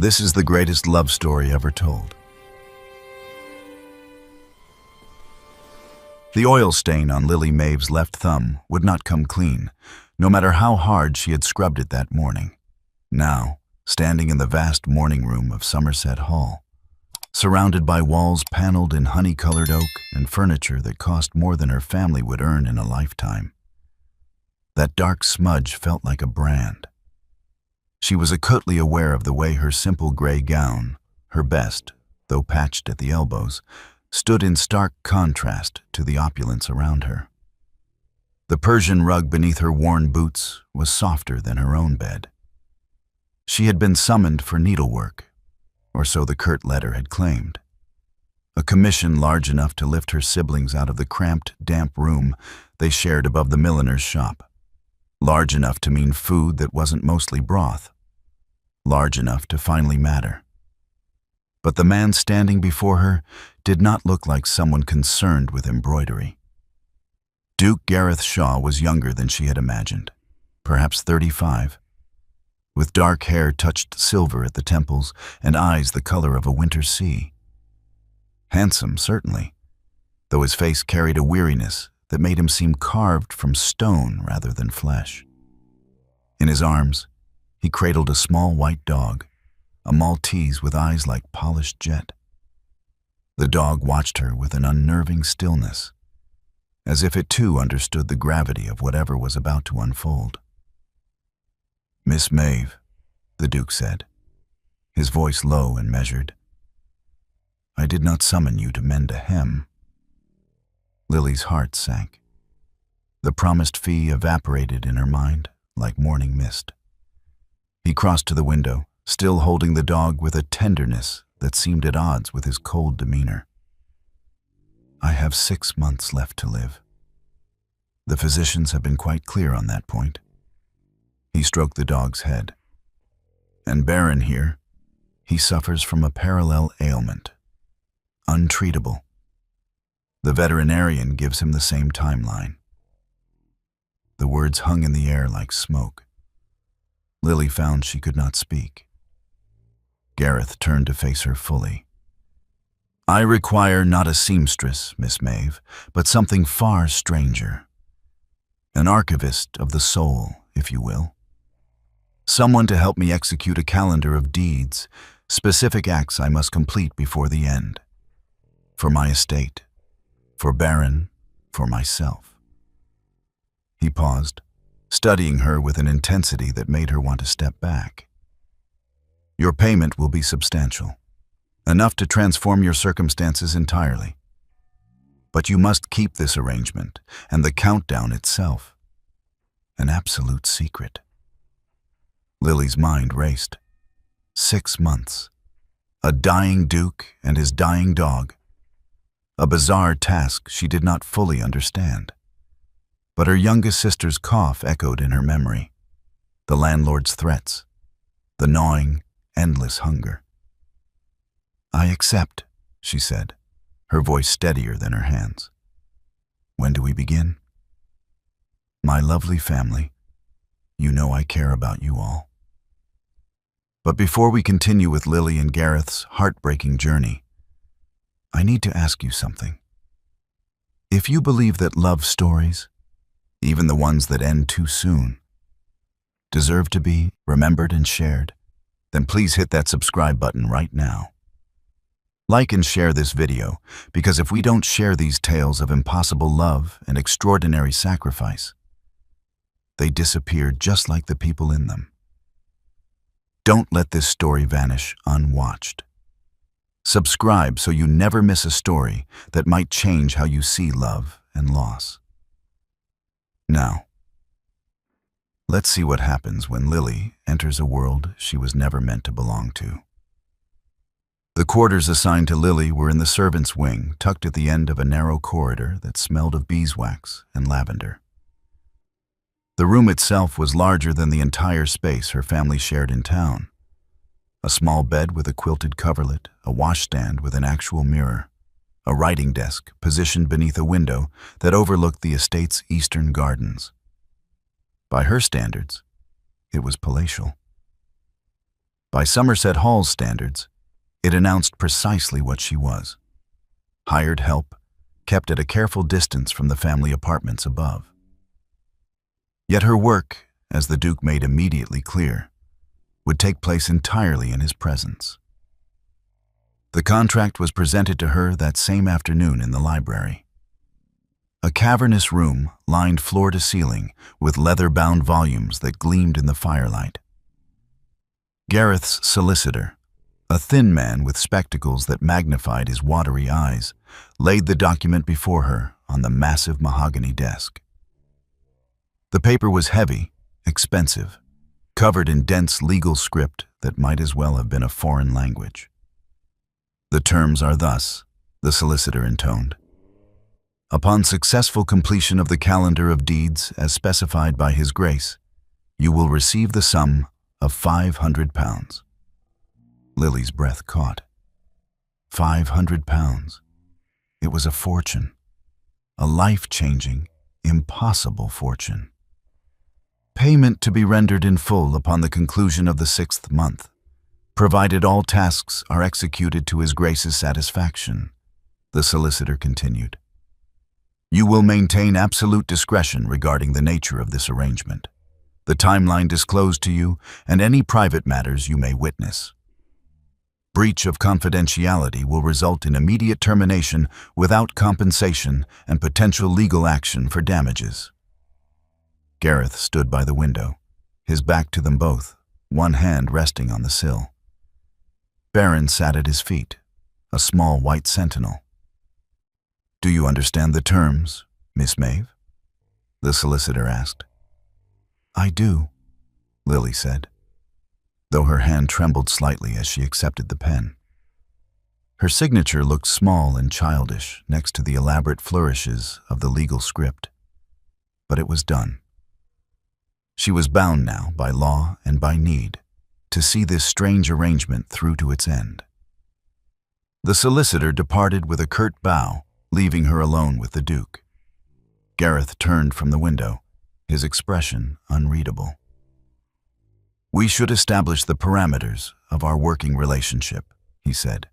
This is the greatest love story ever told. The oil stain on Lily Maeve's left thumb would not come clean, no matter how hard she had scrubbed it that morning. Now, standing in the vast morning room of Somerset Hall, surrounded by walls paneled in honey-colored oak and furniture that cost more than her family would earn in a lifetime, that dark smudge felt like a brand. She was acutely aware of the way her simple gray gown, her best, though patched at the elbows, stood in stark contrast to the opulence around her. The Persian rug beneath her worn boots was softer than her own bed. She had been summoned for needlework, or so the curt letter had claimed. A commission large enough to lift her siblings out of the cramped, damp room they shared above the milliner's shop. Large enough to mean food that wasn't mostly broth. Large enough to finally matter. But the man standing before her did not look like someone concerned with embroidery. Duke Gareth Shaw was younger than she had imagined, perhaps 35, with dark hair touched silver at the temples and eyes the color of a winter sea. Handsome, certainly, though his face carried a weariness that made him seem carved from stone rather than flesh. In his arms, he cradled a small white dog, a Maltese with eyes like polished jet. The dog watched her with an unnerving stillness, as if it too understood the gravity of whatever was about to unfold. "Miss Maeve," the Duke said, his voice low and measured. "I did not summon you to mend a hem." Lily's heart sank. The promised fee evaporated in her mind like morning mist. He crossed to the window, still holding the dog with a tenderness that seemed at odds with his cold demeanor. "I have 6 months left to live. The physicians have been quite clear on that point." He stroked the dog's head. "And Baron here, he suffers from a parallel ailment, untreatable. The veterinarian gives him the same timeline." The words hung in the air like smoke. Lily found she could not speak. Gareth turned to face her fully. "I require not a seamstress, Miss Maeve, but something far stranger. An archivist of the soul, if you will. Someone to help me execute a calendar of deeds, specific acts I must complete before the end. For my estate, for Baron, for myself." He paused, studying her with an intensity that made her want to step back. "Your payment will be substantial, enough to transform your circumstances entirely. But you must keep this arrangement, and the countdown itself, an absolute secret." Lily's mind raced. 6 months. A dying duke and his dying dog. A bizarre task she did not fully understand. But her youngest sister's cough echoed in her memory. The landlord's threats. The gnawing, endless hunger. "I accept," she said, her voice steadier than her hands. "When do we begin?" "My lovely family, you know I care about you all. But before we continue with Lily and Gareth's heartbreaking journey, I need to ask you something. If you believe that love stories, even the ones that end too soon, deserve to be remembered and shared, then please hit that subscribe button right now. Like and share this video, because if we don't share these tales of impossible love and extraordinary sacrifice, they disappear just like the people in them. Don't let this story vanish unwatched. Subscribe so you never miss a story that might change how you see love and loss. Now, let's see what happens when Lily enters a world she was never meant to belong to. The quarters assigned to Lily were in the servants' wing, tucked at the end of a narrow corridor that smelled of beeswax and lavender. The room itself was larger than the entire space her family shared in town. A small bed with a quilted coverlet, a washstand with an actual mirror, a writing desk positioned beneath a window that overlooked the estate's eastern gardens. By her standards, it was palatial. By Somerset Hall's standards, it announced precisely what she was: hired help, kept at a careful distance from the family apartments above. Yet her work, as the Duke made immediately clear, would take place entirely in his presence. The contract was presented to her that same afternoon in the library. A cavernous room lined floor to ceiling with leather-bound volumes that gleamed in the firelight. Gareth's solicitor, a thin man with spectacles that magnified his watery eyes, laid the document before her on the massive mahogany desk. The paper was heavy, expensive, covered in dense legal script that might as well have been a foreign language. "The terms are thus," the solicitor intoned. "Upon successful completion of the calendar of deeds as specified by His Grace, you will receive the sum of £500. Lily's breath caught. £500. It was a fortune. A life-changing, impossible fortune. Payment to be rendered in full upon the conclusion of the 6th month, provided all tasks are executed to His Grace's satisfaction," the solicitor continued. "You will maintain absolute discretion regarding the nature of this arrangement, the timeline disclosed to you, and any private matters you may witness. Breach of confidentiality will result in immediate termination without compensation and potential legal action for damages." Gareth stood by the window, his back to them both, one hand resting on the sill. Baron sat at his feet, a small white sentinel. "Do you understand the terms, Miss Maeve?" the solicitor asked. "I do," Lily said, though her hand trembled slightly as she accepted the pen. Her signature looked small and childish next to the elaborate flourishes of the legal script, but it was done. She was bound now by law and by need to see this strange arrangement through to its end. The solicitor departed with a curt bow, leaving her alone with the Duke. Gareth turned from the window, his expression unreadable. "We should establish the parameters of our working relationship," he said,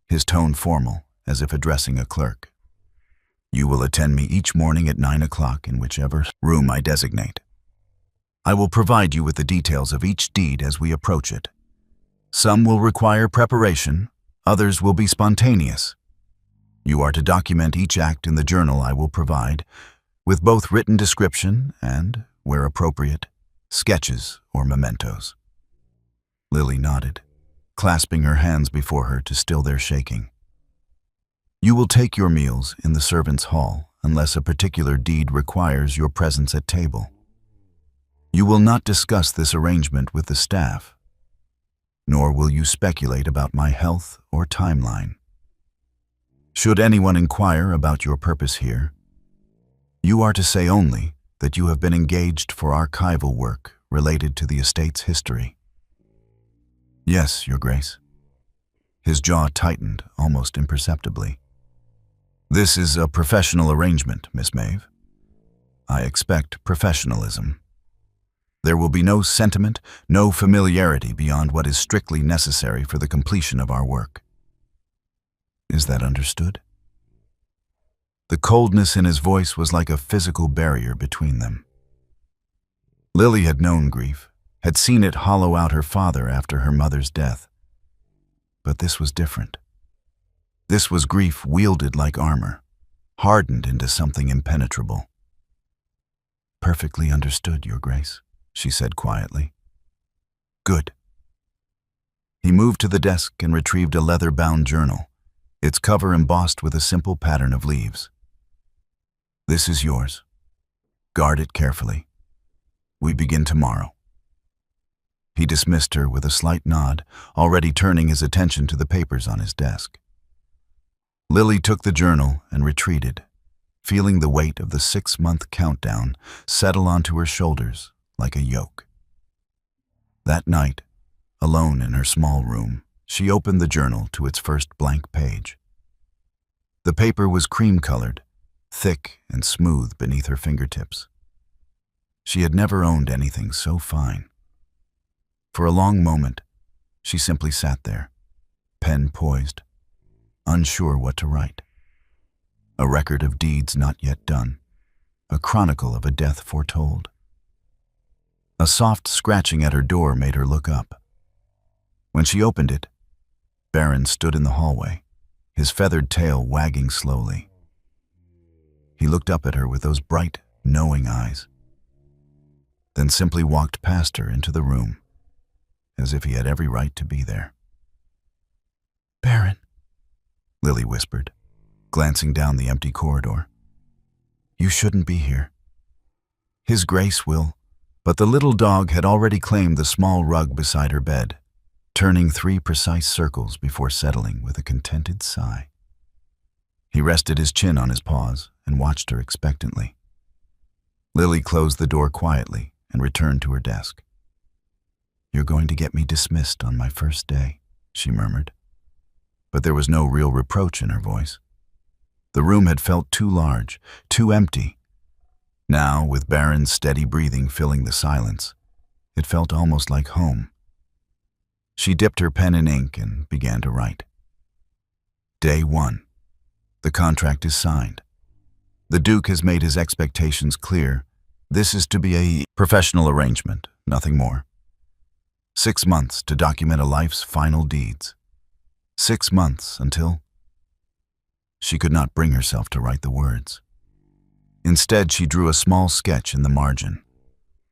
his tone formal, as if addressing a clerk. "You will attend me each morning at 9 o'clock in whichever room I designate. I will provide you with the details of each deed as we approach it. Some will require preparation, others will be spontaneous. You are to document each act in the journal I will provide, with both written description and, where appropriate, sketches or mementos." Lily nodded, clasping her hands before her to still their shaking. "You will take your meals in the servants' hall unless a particular deed requires your presence at table. You will not discuss this arrangement with the staff, nor will you speculate about my health or timeline. Should anyone inquire about your purpose here, you are to say only that you have been engaged for archival work related to the estate's history." "Yes, Your Grace." His jaw tightened almost imperceptibly. "This is a professional arrangement, Miss Maeve. I expect professionalism. There will be no sentiment, no familiarity beyond what is strictly necessary for the completion of our work. Is that understood?" The coldness in his voice was like a physical barrier between them. Lily had known grief, had seen it hollow out her father after her mother's death. But this was different. This was grief wielded like armor, hardened into something impenetrable. "Perfectly understood, Your Grace," she said quietly. "Good." He moved to the desk and retrieved a leather-bound journal, its cover embossed with a simple pattern of leaves. "This is yours. Guard it carefully. We begin tomorrow." He dismissed her with a slight nod, already turning his attention to the papers on his desk. Lily took the journal and retreated, feeling the weight of the 6-month countdown settle onto her shoulders like a yoke. That night, alone in her small room, she opened the journal to its first blank page. The paper was cream-colored, thick and smooth beneath her fingertips. She had never owned anything so fine. For a long moment, She simply sat there, pen poised, unsure what to write. A record of deeds not yet done, a chronicle of a death foretold. A soft scratching at her door made her look up. When she opened it, Baron stood in the hallway, his feathered tail wagging slowly. He looked up at her with those bright, knowing eyes, then simply walked past her into the room, as if he had every right to be there. "Baron," Lily whispered, glancing down the empty corridor. "You shouldn't be here. His Grace will—" But the little dog had already claimed the small rug beside her bed, turning 3 precise circles before settling with a contented sigh. He rested his chin on his paws and watched her expectantly. Lily closed the door quietly and returned to her desk. "You're going to get me dismissed on my first day," she murmured. But there was no real reproach in her voice. The room had felt too large, too empty. Now, with Baron's steady breathing filling the silence, it felt almost like home. She dipped her pen in ink and began to write. Day 1. The contract is signed. The Duke has made his expectations clear. This is to be a professional arrangement, nothing more. 6 months to document a life's final deeds. 6 months until... She could not bring herself to write the words. Instead, she drew a small sketch in the margin.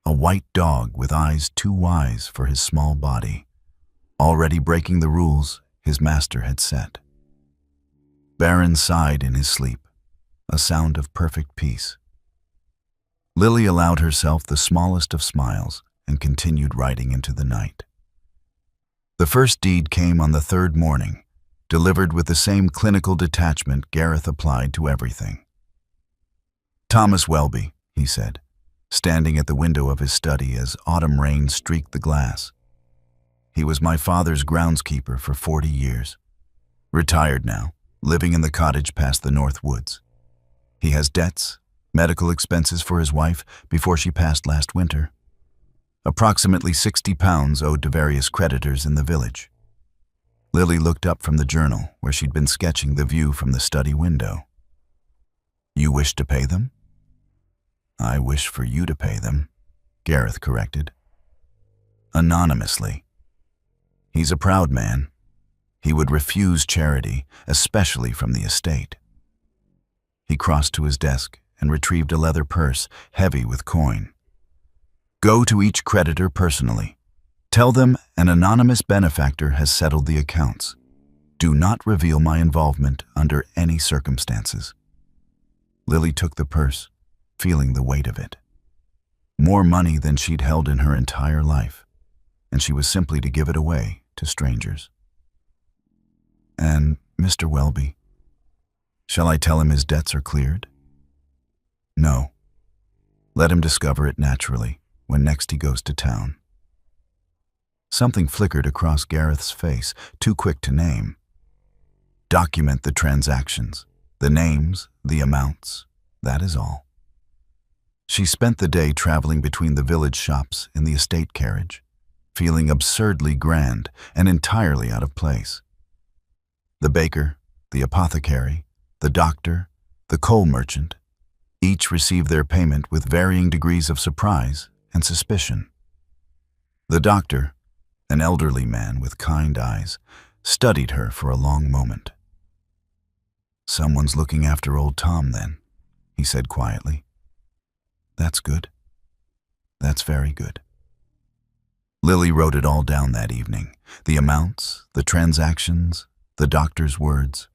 A white dog with eyes too wise for his small body, already breaking the rules his master had set. Baron sighed in his sleep, a sound of perfect peace. Lily allowed herself the smallest of smiles and continued writing into the night. The first deed came on the 3rd morning, delivered with the same clinical detachment Gareth applied to everything. "Thomas Welby," he said, standing at the window of his study as autumn rain streaked the glass. "He was my father's groundskeeper for 40 years. Retired now, living in the cottage past the North Woods. He has debts, medical expenses for his wife before she passed last winter. Approximately £60 owed to various creditors in the village." Lily looked up from the journal where she'd been sketching the view from the study window. "You wish to pay them?" "I wish for you to pay them," Gareth corrected. "Anonymously. He's a proud man. He would refuse charity, especially from the estate." He crossed to his desk and retrieved a leather purse heavy with coin. "Go to each creditor personally. Tell them an anonymous benefactor has settled the accounts. Do not reveal my involvement under any circumstances." Lily took the purse, feeling the weight of it. More money than she'd held in her entire life, and she was simply to give it away to strangers. "And Mr. Welby, shall I tell him his debts are cleared?" "No. Let him discover it naturally when next he goes to town." Something flickered across Gareth's face, too quick to name. "Document the transactions, the names, the amounts, that is all." She spent the day traveling between the village shops in the estate carriage, feeling absurdly grand and entirely out of place. The baker, the apothecary, the doctor, the coal merchant, each received their payment with varying degrees of surprise and suspicion. The doctor, an elderly man with kind eyes, studied her for a long moment. "Someone's looking after old Tom, then," he said quietly. "That's good. That's very good." Lily wrote it all down that evening, the amounts, the transactions, the doctor's words.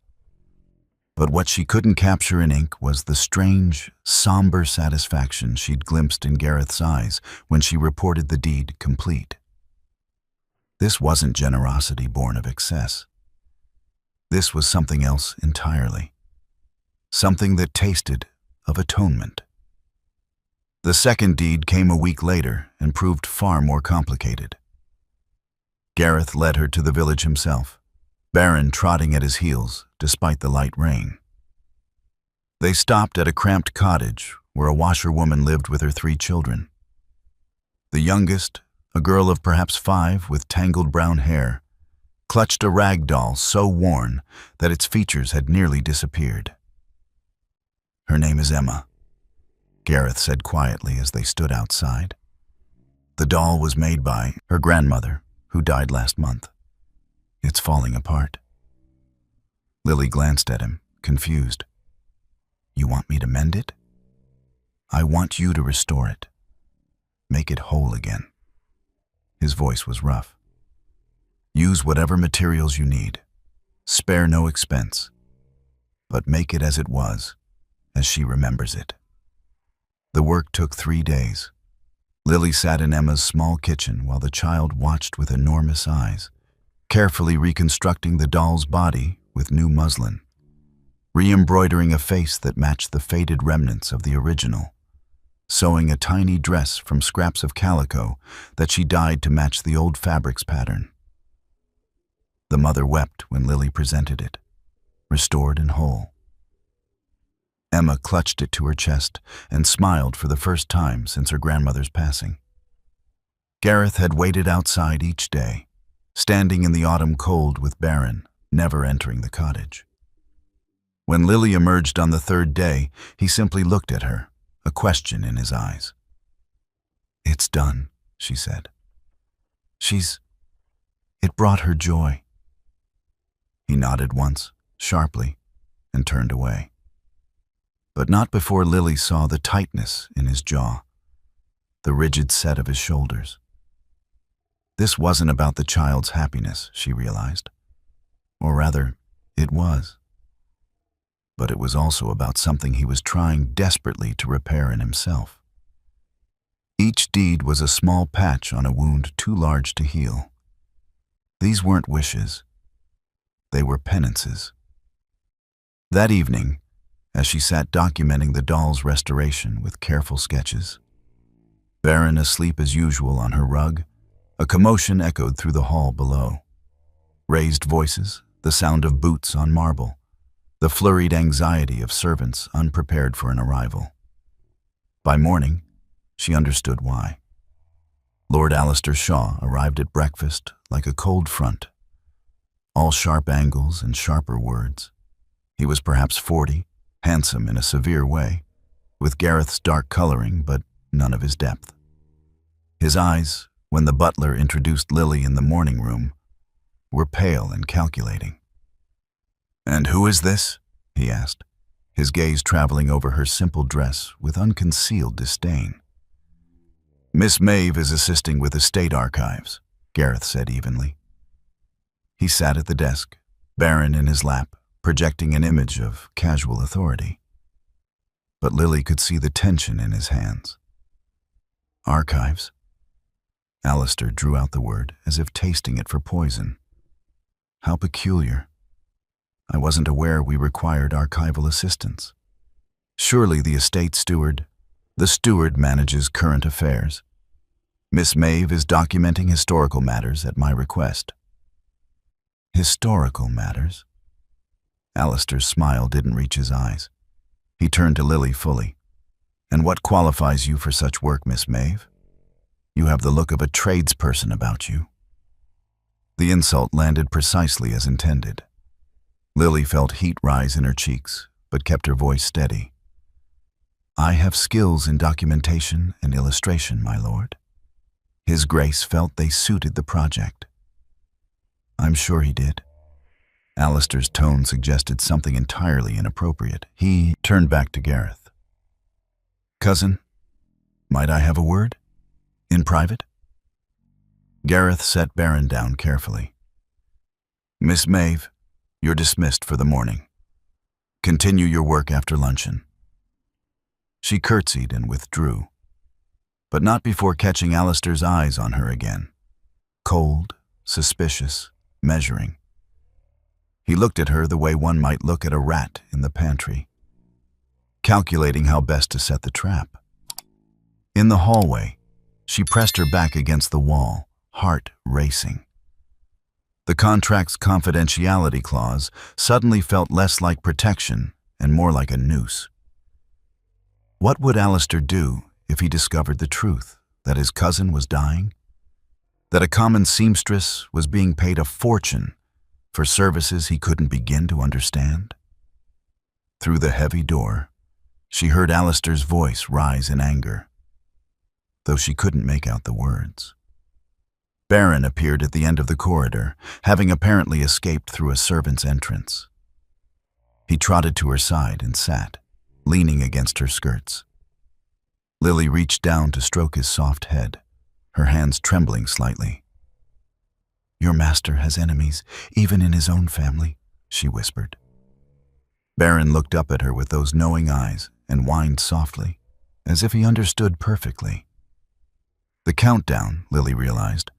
But what she couldn't capture in ink was the strange, somber satisfaction she'd glimpsed in Gareth's eyes when she reported the deed complete. This wasn't generosity born of excess. This was something else entirely. Something that tasted of atonement. The second deed came a week later and proved far more complicated. Gareth led her to the village himself, Baron trotting at his heels despite the light rain. They stopped at a cramped cottage where a washerwoman lived with her 3 children. The youngest, a girl of perhaps 5 with tangled brown hair, clutched a rag doll so worn that its features had nearly disappeared. "Her name is Emma," Gareth said quietly as they stood outside. "The doll was made by her grandmother, who died last month. It's falling apart." Lily glanced at him, confused. "You want me to mend it?" "I want you to restore it. Make it whole again." His voice was rough. "Use whatever materials you need. Spare no expense. But make it as it was, as she remembers it." The work took 3 days. Lily sat in Emma's small kitchen while the child watched with enormous eyes, carefully reconstructing the doll's body with new muslin, re-embroidering a face that matched the faded remnants of the original, sewing a tiny dress from scraps of calico that she dyed to match the old fabric's pattern. The mother wept when Lily presented it, restored and whole. Emma clutched it to her chest and smiled for the first time since her grandmother's passing. Gareth had waited outside each day, standing in the autumn cold with Baron, never entering the cottage. When Lily emerged on the 3rd day, he simply looked at her, a question in his eyes. "It's done," she said. It brought her joy." He nodded once, sharply, and turned away. But not before Lily saw the tightness in his jaw, the rigid set of his shoulders. This wasn't about the child's happiness, she realized. Or rather, it was. But it was also about something he was trying desperately to repair in himself. Each deed was a small patch on a wound too large to heal. These weren't wishes. They were penances. That evening, as she sat documenting the doll's restoration with careful sketches, Baron asleep as usual on her rug, a commotion echoed through the hall below. Raised voices, the sound of boots on marble, the flurried anxiety of servants unprepared for an arrival. By morning, she understood why. Lord Alistair Shaw arrived at breakfast like a cold front, all sharp angles and sharper words. He was perhaps 40, handsome in a severe way, with Gareth's dark coloring but none of his depth. His eyes, when the butler introduced Lily in the morning room, were pale and calculating. "And who is this?" he asked, his gaze traveling over her simple dress with unconcealed disdain. "Miss Maeve is assisting with estate archives," Gareth said evenly. He sat at the desk, Baron in his lap, projecting an image of casual authority. But Lily could see the tension in his hands. "Archives?" Alistair drew out the word as if tasting it for poison. "How peculiar. I wasn't aware we required archival assistance. Surely the estate steward, the steward manages current affairs. Miss Maeve is documenting historical matters at my request." "Historical matters?" Alistair's smile didn't reach his eyes. He turned to Lily fully. "And what qualifies you for such work, Miss Maeve? You have the look of a tradesperson about you." The insult landed precisely as intended. Lily felt heat rise in her cheeks, but kept her voice steady. "I have skills in documentation and illustration, my lord." His Grace felt they suited the project. "I'm sure he did." Alistair's tone suggested something entirely inappropriate. He turned back to Gareth. "Cousin, might I have a word? In private?" Gareth set Baron down carefully. "Miss Maeve, you're dismissed for the morning. Continue your work after luncheon." She curtsied and withdrew, but not before catching Alistair's eyes on her again. Cold, suspicious, measuring. He looked at her the way one might look at a rat in the pantry, calculating how best to set the trap. In the hallway, she pressed her back against the wall, heart racing. The contract's confidentiality clause suddenly felt less like protection and more like a noose. What would Alistair do if he discovered the truth, that his cousin was dying? that a common seamstress was being paid a fortune for services he couldn't begin to understand? Through the heavy door, she heard Alistair's voice rise in anger, though she couldn't make out the words. Baron appeared at the end of the corridor, having apparently escaped through a servant's entrance. He trotted to her side and sat, leaning against her skirts. Lily reached down to stroke his soft head, her hands trembling slightly. "Your master has enemies, even in his own family," she whispered. Baron looked up at her with those knowing eyes and whined softly, as if he understood perfectly. The countdown, Lily realized,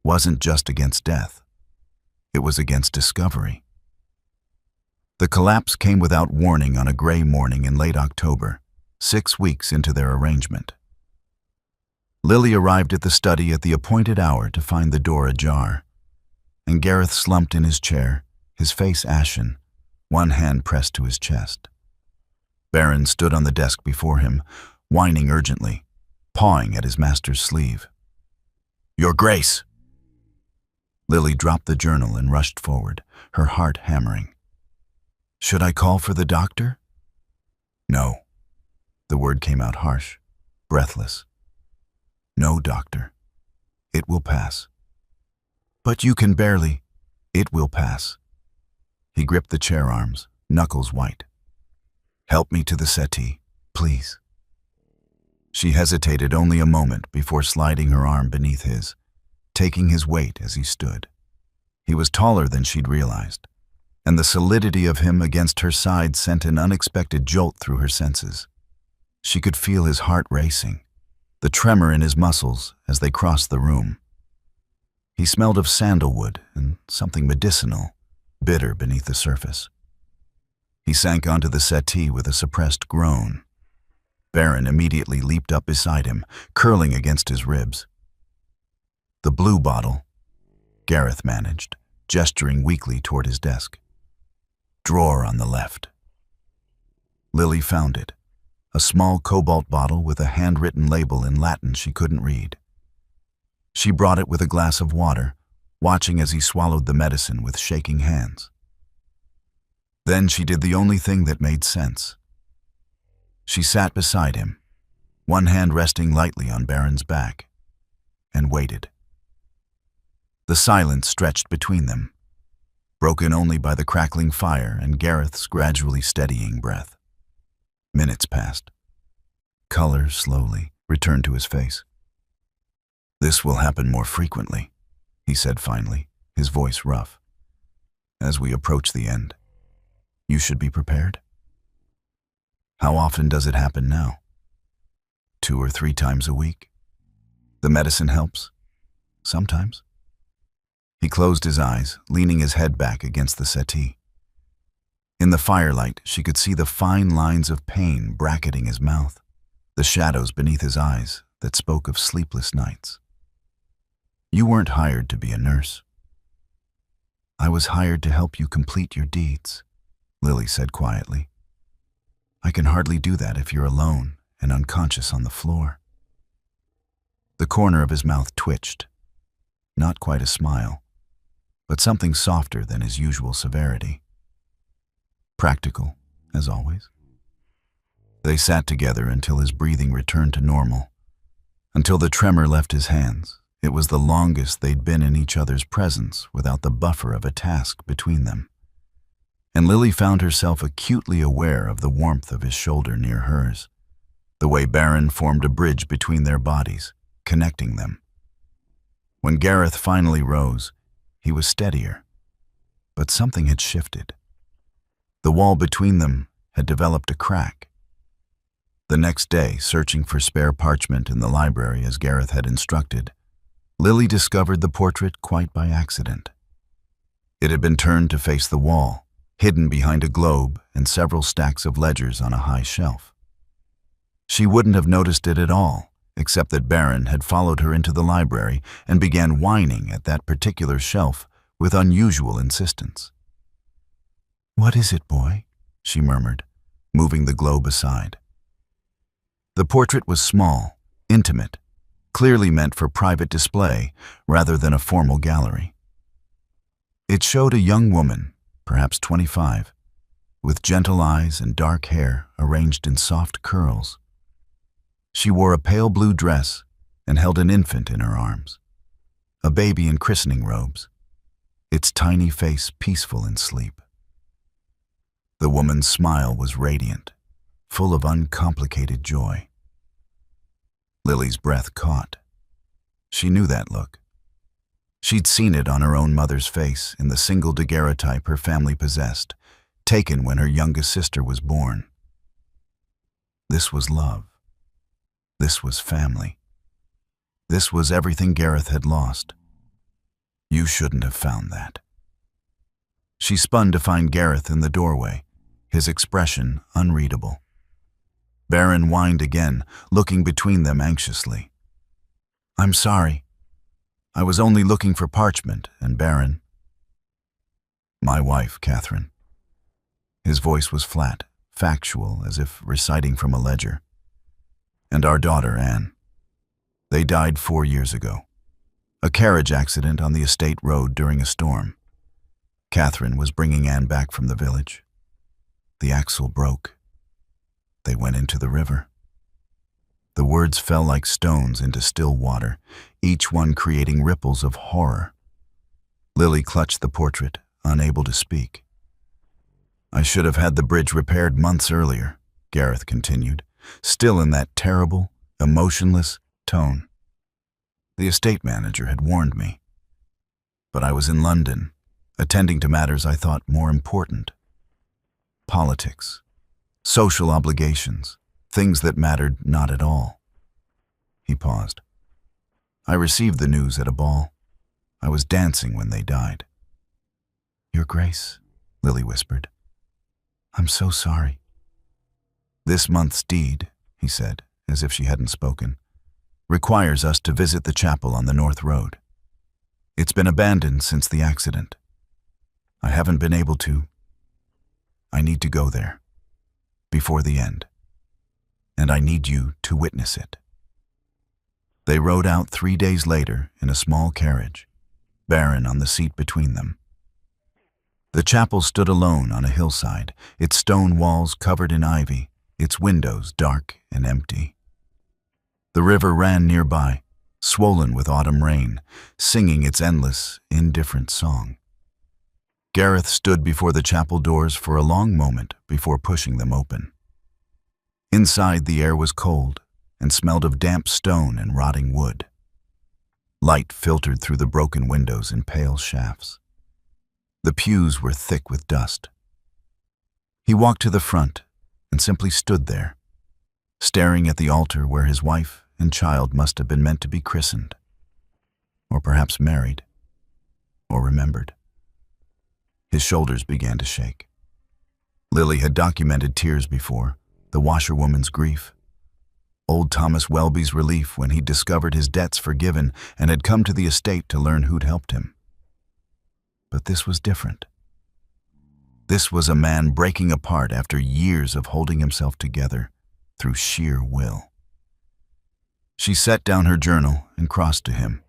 wasn't just against death. It was against discovery. The collapse came without warning on a gray morning in late October, 6 weeks into their arrangement. Lily arrived at the study at the appointed hour to find the door ajar, and Gareth slumped in his chair, his face ashen, one hand pressed to his chest. Baron stood on the desk before him, whining urgently, pawing at his master's sleeve. "Your Grace!" Lily dropped the journal and rushed forward, her heart hammering. "Should I call for the doctor?" "No." The word came out harsh, breathless. "No, doctor. It will pass." "But you can barely—" "It will pass." He gripped the chair arms, knuckles white. "Help me to the settee, please." She hesitated only a moment before sliding her arm beneath his, taking his weight as he stood. He was taller than she'd realized, and the solidity of him against her side sent an unexpected jolt through her senses. She could feel his heart racing, the tremor in his muscles as they crossed the room. He smelled of sandalwood and something medicinal, bitter beneath the surface. He sank onto the settee with a suppressed groan. Baron immediately leaped up beside him, curling against his ribs. "The blue bottle," Gareth managed, gesturing weakly toward his desk. "Drawer on the left." Lily found it, a small cobalt bottle with a handwritten label in Latin she couldn't read. She brought it with a glass of water, watching as he swallowed the medicine with shaking hands. Then she did the only thing that made sense. She sat beside him, one hand resting lightly on Baron's back, and waited. The silence stretched between them, broken only by the crackling fire and Gareth's gradually steadying breath. Minutes passed. Color slowly returned to his face. "This will happen more frequently," he said finally, his voice rough. "As we approach the end, you should be prepared." "How often does it happen now?" 2 or 3 times a week. "The medicine helps?" "Sometimes." He closed his eyes, leaning his head back against the settee. In the firelight, she could see the fine lines of pain bracketing his mouth, the shadows beneath his eyes that spoke of sleepless nights. "You weren't hired to be a nurse." "I was hired to help you complete your deeds," Lily said quietly. "I can hardly do that if you're alone and unconscious on the floor." The corner of his mouth twitched. Not quite a smile, but something softer than his usual severity. Practical, as always. They sat together until his breathing returned to normal, until the tremor left his hands. It was the longest they'd been in each other's presence without the buffer of a task between them. And Lily found herself acutely aware of the warmth of his shoulder near hers, the way Baron formed a bridge between their bodies, connecting them. When Gareth finally rose, he was steadier, but something had shifted. The wall between them had developed a crack. The next day, searching for spare parchment in the library as Gareth had instructed, Lily discovered the portrait quite by accident. It had been turned to face the wall, hidden behind a globe and several stacks of ledgers on a high shelf. She wouldn't have noticed it at all, except that Baron had followed her into the library and began whining at that particular shelf with unusual insistence. "What is it, boy?" she murmured, moving the globe aside. The portrait was small, intimate, clearly meant for private display rather than a formal gallery. It showed a young woman, perhaps 25, with gentle eyes and dark hair arranged in soft curls. She wore a pale blue dress and held an infant in her arms, a baby in christening robes, its tiny face peaceful in sleep. The woman's smile was radiant, full of uncomplicated joy. Lily's breath caught. She knew that look. She'd seen it on her own mother's face in the single daguerreotype her family possessed, taken when her youngest sister was born. This was love. This was family. This was everything Gareth had lost. You shouldn't have found that. She spun to find Gareth in the doorway, his expression unreadable. Baron whined again, looking between them anxiously. "I'm sorry. I was only looking for parchment, and Baron." "My wife, Catherine." His voice was flat, factual, as if reciting from a ledger. "And our daughter, Anne. They died 4 years ago. A carriage accident on the estate road during a storm. Catherine was bringing Anne back from the village. The axle broke. They went into the river." The words fell like stones into still water, each one creating ripples of horror. Lily clutched the portrait, unable to speak. "I should have had the bridge repaired months earlier," Gareth continued, still in that terrible, emotionless tone. "The estate manager had warned me. But I was in London, attending to matters I thought more important. Politics, social obligations, things that mattered not at all." He paused. "I received the news at a ball. I was dancing when they died." "Your Grace," Lily whispered. "I'm so sorry." "This month's deed," he said, as if she hadn't spoken, "requires us to visit the chapel on the North Road. It's been abandoned since the accident. I haven't been able to. I need to go there, before the end. And I need you to witness it." They rode out 3 days later in a small carriage, Baron on the seat between them. The chapel stood alone on a hillside, its stone walls covered in ivy, its windows dark and empty. The river ran nearby, swollen with autumn rain, singing its endless, indifferent song. Gareth stood before the chapel doors for a long moment before pushing them open. Inside, the air was cold and smelled of damp stone and rotting wood. Light filtered through the broken windows in pale shafts. The pews were thick with dust. He walked to the front and simply stood there, staring at the altar where his wife and child must have been meant to be christened, or perhaps married, or remembered. His shoulders began to shake. Lily had documented tears before, the washerwoman's grief, old Thomas Welby's relief when he discovered his debts forgiven and had come to the estate to learn who'd helped him. But this was different. This was a man breaking apart after years of holding himself together through sheer will. She set down her journal and crossed to him,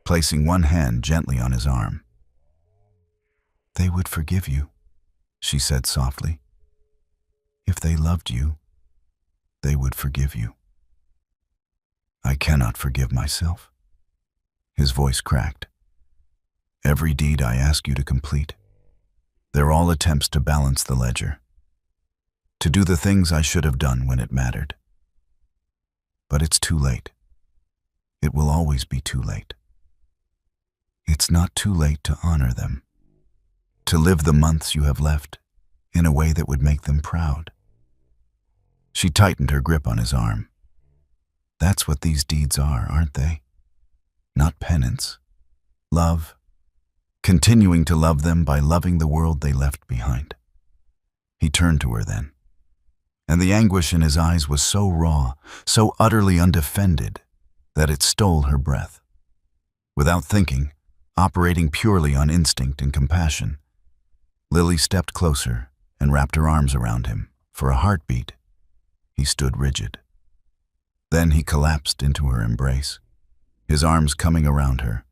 placing one hand gently on his arm. "They would forgive you," she said softly. "If they loved you, they would forgive you." "I cannot forgive myself." His voice cracked. "Every deed I ask you to complete, they're all attempts to balance the ledger, to do the things I should have done when it mattered. But it's too late. It will always be too late. It's not too late to honor them, to live the months you have left in a way that would make them proud." She tightened her grip on his arm. "That's what these deeds are, aren't they? Not penance. Love. Continuing to love them by loving the world they left behind." He turned to her then, and the anguish in his eyes was so raw, so utterly undefended, that it stole her breath. Without thinking, operating purely on instinct and compassion, Lily stepped closer and wrapped her arms around him. For a heartbeat, he stood rigid. Then he collapsed into her embrace, his arms coming around her,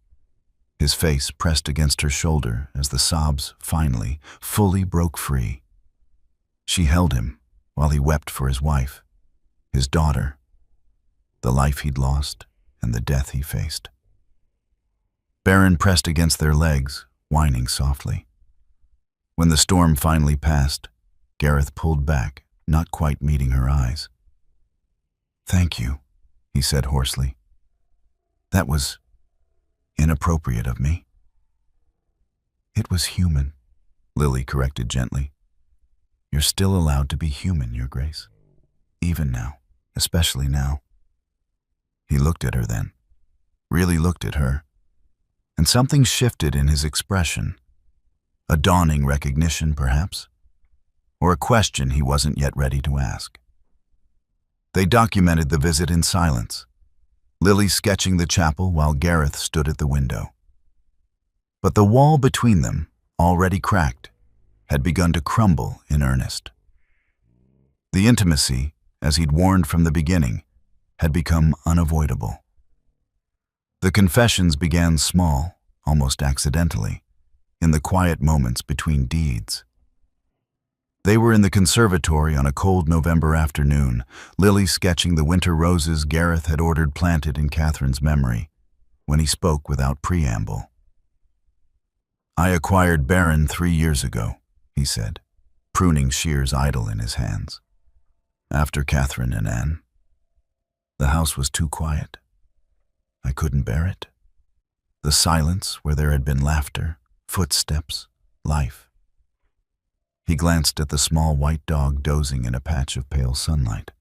his face pressed against her shoulder as the sobs finally, fully broke free. She held him while he wept for his wife, his daughter, the life he'd lost, and the death he faced. Baron pressed against their legs, whining softly. When the storm finally passed, Gareth pulled back, not quite meeting her eyes. "Thank you," he said hoarsely. "That was inappropriate of me." "It was human," Lily corrected gently. "You're still allowed to be human, Your Grace. Even now, especially now." He looked at her then, really looked at her, and something shifted in his expression. A dawning recognition, perhaps, or a question he wasn't yet ready to ask. They documented the visit in silence, Lily sketching the chapel while Gareth stood at the window. But the wall between them, already cracked, had begun to crumble in earnest. The intimacy, as he'd warned from the beginning, had become unavoidable. The confessions began small, almost accidentally, in the quiet moments between deeds. They were in the conservatory on a cold November afternoon, Lily sketching the winter roses Gareth had ordered planted in Catherine's memory, when he spoke without preamble. "I acquired Baron 3 years ago," he said, pruning shears idle in his hands. "After Catherine and Anne. The house was too quiet. I couldn't bear it. The silence where there had been laughter, footsteps, life." He glanced at the small white dog dozing in a patch of pale sunlight.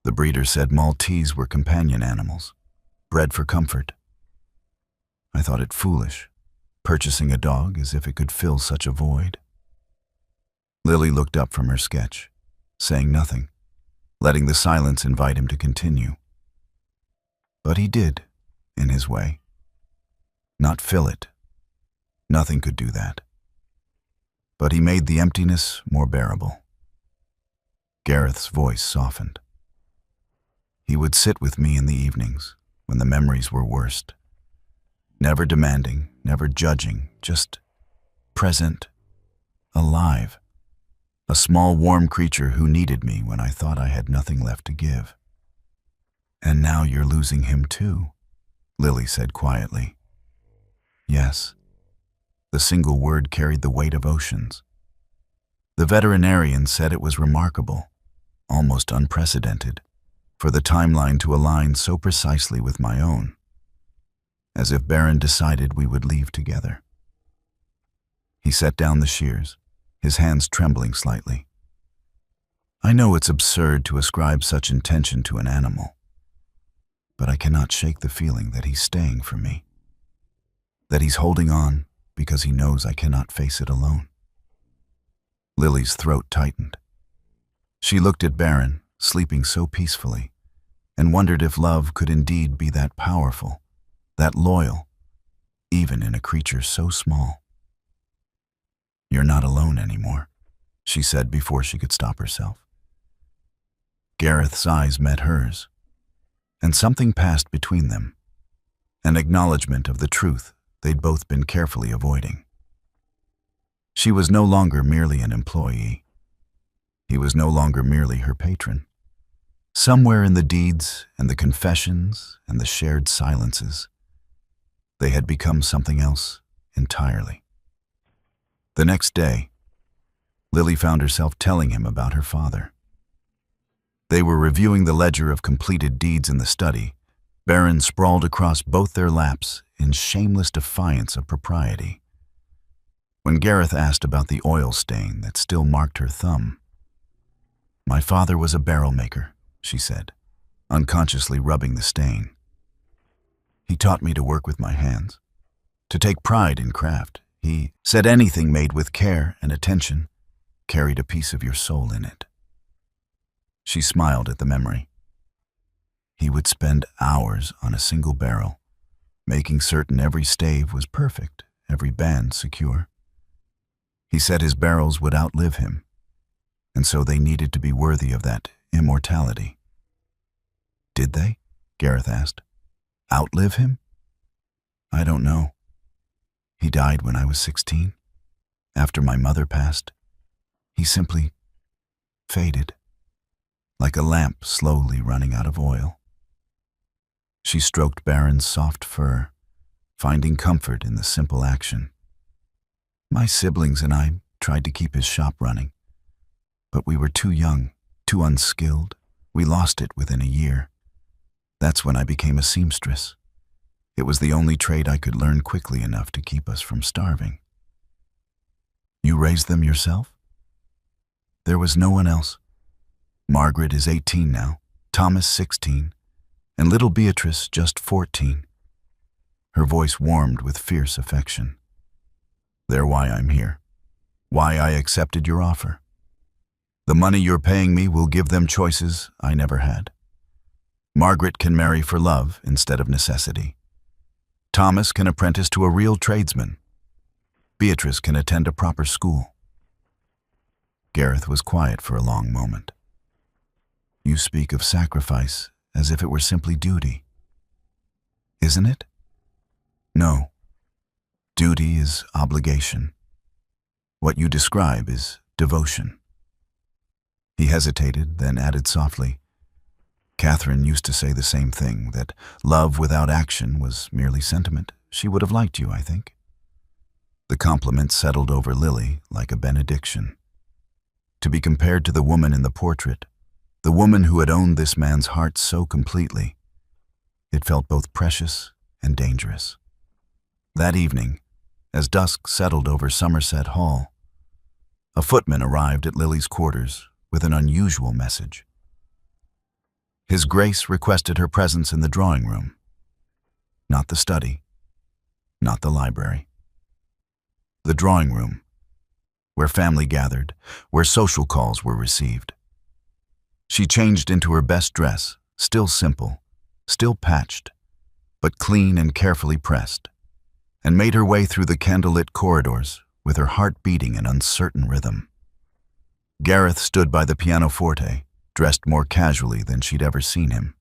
"The breeder said Maltese were companion animals, bred for comfort. I thought it foolish, purchasing a dog as if it could fill such a void." Lily looked up from her sketch, saying nothing, letting the silence invite him to continue. But he did, in his way. Not fill it. Nothing could do that. But he made the emptiness more bearable. Gareth's voice softened. He would sit with me in the evenings, when the memories were worst. Never demanding, never judging, just present, alive. A small warm creature who needed me when I thought I had nothing left to give. "And now you're losing him too," Lily said quietly. "Yes." The single word carried the weight of oceans. The veterinarian said it was remarkable, almost unprecedented, for the timeline to align so precisely with my own, as if Baron decided we would leave together. He set down the shears, his hands trembling slightly. "I know it's absurd to ascribe such intention to an animal, but I cannot shake the feeling that he's staying for me, that he's holding on because he knows I cannot face it alone." Lily's throat tightened. She looked at Baron, sleeping so peacefully, and wondered if love could indeed be that powerful, that loyal, even in a creature so small. "You're not alone anymore," she said before she could stop herself. Gareth's eyes met hers, and something passed between them, an acknowledgement of the truth they'd both been carefully avoiding. She was no longer merely an employee. He was no longer merely her patron. Somewhere in the deeds and the confessions and the shared silences, they had become something else entirely. The next day, Lily found herself telling him about her father. They were reviewing the ledger of completed deeds in the study. Baron sprawled across both their laps in shameless defiance of propriety. When Gareth asked about the oil stain that still marked her thumb, "My father was a barrel maker," she said, unconsciously rubbing the stain. "He taught me to work with my hands, to take pride in craft. He said anything made with care and attention carried a piece of your soul in it." She smiled at the memory. He would spend hours on a single barrel, making certain every stave was perfect, every band secure. He said his barrels would outlive him, and so they needed to be worthy of that immortality. "Did they?" Gareth asked. Outlive him? I don't know. He died when I was 16. After my mother passed, he simply faded, like a lamp slowly running out of oil. She stroked Baron's soft fur, finding comfort in the simple action. My siblings and I tried to keep his shop running, but we were too young, too unskilled. We lost it within a year. That's when I became a seamstress. It was the only trade I could learn quickly enough to keep us from starving. You raised them yourself? There was no one else. Margaret is 18 now, Thomas 16, and little Beatrice just 14. Her voice warmed with fierce affection. They're why I'm here, why I accepted your offer. The money you're paying me will give them choices I never had. Margaret can marry for love instead of necessity. Thomas can apprentice to a real tradesman. Beatrice can attend a proper school. Gareth was quiet for a long moment. You speak of sacrifice as if it were simply duty. Isn't it? No. Duty is obligation. What you describe is devotion. He hesitated, then added softly, Catherine used to say the same thing, that love without action was merely sentiment. She would have liked you, I think. The compliment settled over Lily like a benediction. To be compared to the woman in the portrait, the woman who had owned this man's heart so completely, it felt both precious and dangerous. That evening, as dusk settled over Somerset Hall, a footman arrived at Lily's quarters with an unusual message. His Grace requested her presence in the drawing room, not the study, not the library. The drawing room, where family gathered, where social calls were received. She changed into her best dress, still simple, still patched, but clean and carefully pressed, and made her way through the candlelit corridors with her heart beating in uncertain rhythm. Gareth stood by the pianoforte, dressed more casually than she'd ever seen him.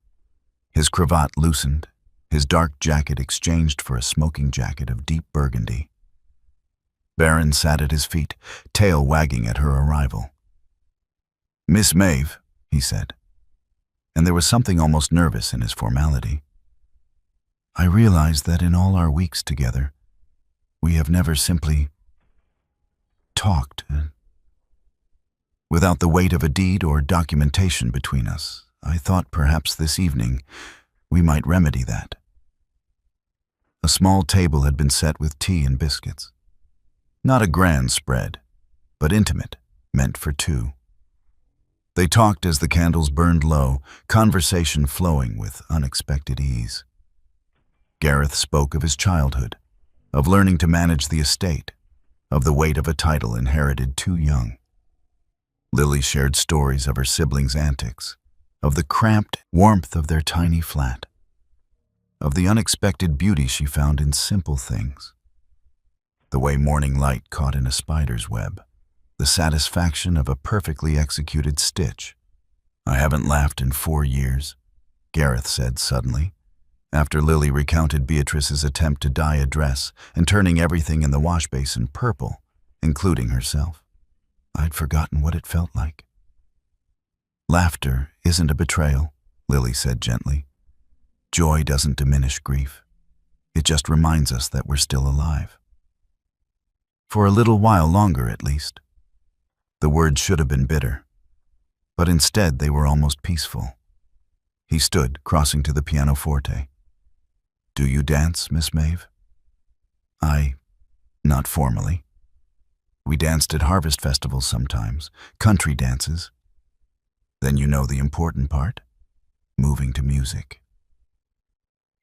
His cravat loosened, his dark jacket exchanged for a smoking jacket of deep burgundy. Baron sat at his feet, tail wagging at her arrival. "Miss Maeve," he said, and there was something almost nervous in his formality. "I realize that in all our weeks together, we have never simply talked, without the weight of a deed or documentation between us. I thought perhaps this evening we might remedy that." A small table had been set with tea and biscuits. Not a grand spread, but intimate, meant for two. They talked as the candles burned low, conversation flowing with unexpected ease. Gareth spoke of his childhood, of learning to manage the estate, of the weight of a title inherited too young. Lily shared stories of her siblings' antics, of the cramped warmth of their tiny flat, of the unexpected beauty she found in simple things. The way morning light caught in a spider's web, the satisfaction of a perfectly executed stitch. "I haven't laughed in 4 years, Gareth said suddenly, after Lily recounted Beatrice's attempt to dye a dress and turning everything in the wash basin purple, including herself. I'd forgotten what it felt like. "Laughter isn't a betrayal," Lily said gently. "Joy doesn't diminish grief. It just reminds us that we're still alive. For a little while longer, at least." The words should have been bitter, but instead they were almost peaceful. He stood, crossing to the pianoforte. "Do you dance, Miss Maeve?" Not formally. We danced at harvest festivals sometimes, country dances. Then you know the important part, moving to music."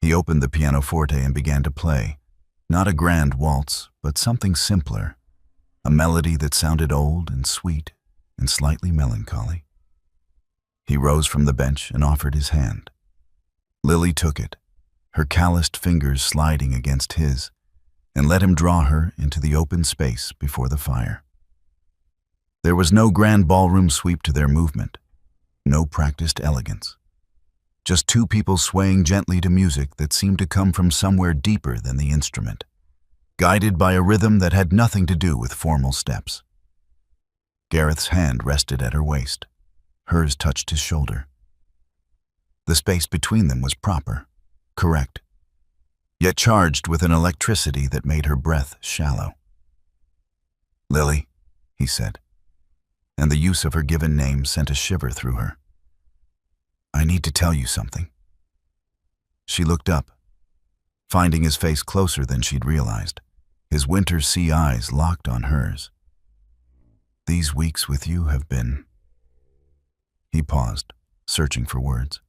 He opened the pianoforte and began to play, not a grand waltz, but something simpler, a melody that sounded old and sweet and slightly melancholy. He rose from the bench and offered his hand. Lily took it, her calloused fingers sliding against his, and let him draw her into the open space before the fire. There was no grand ballroom sweep to their movement, no practiced elegance. just two people swaying gently to music that seemed to come from somewhere deeper than the instrument, guided by a rhythm that had nothing to do with formal steps. Gareth's hand rested at her waist. Hers touched his shoulder. The space between them was proper, correct, yet charged with an electricity that made her breath shallow. "Lily," he said, and the use of her given name sent a shiver through her. "I need to tell you something." She looked up, finding his face closer than she'd realized, his winter sea eyes locked on hers. "These weeks with you have been—" He paused, searching for words.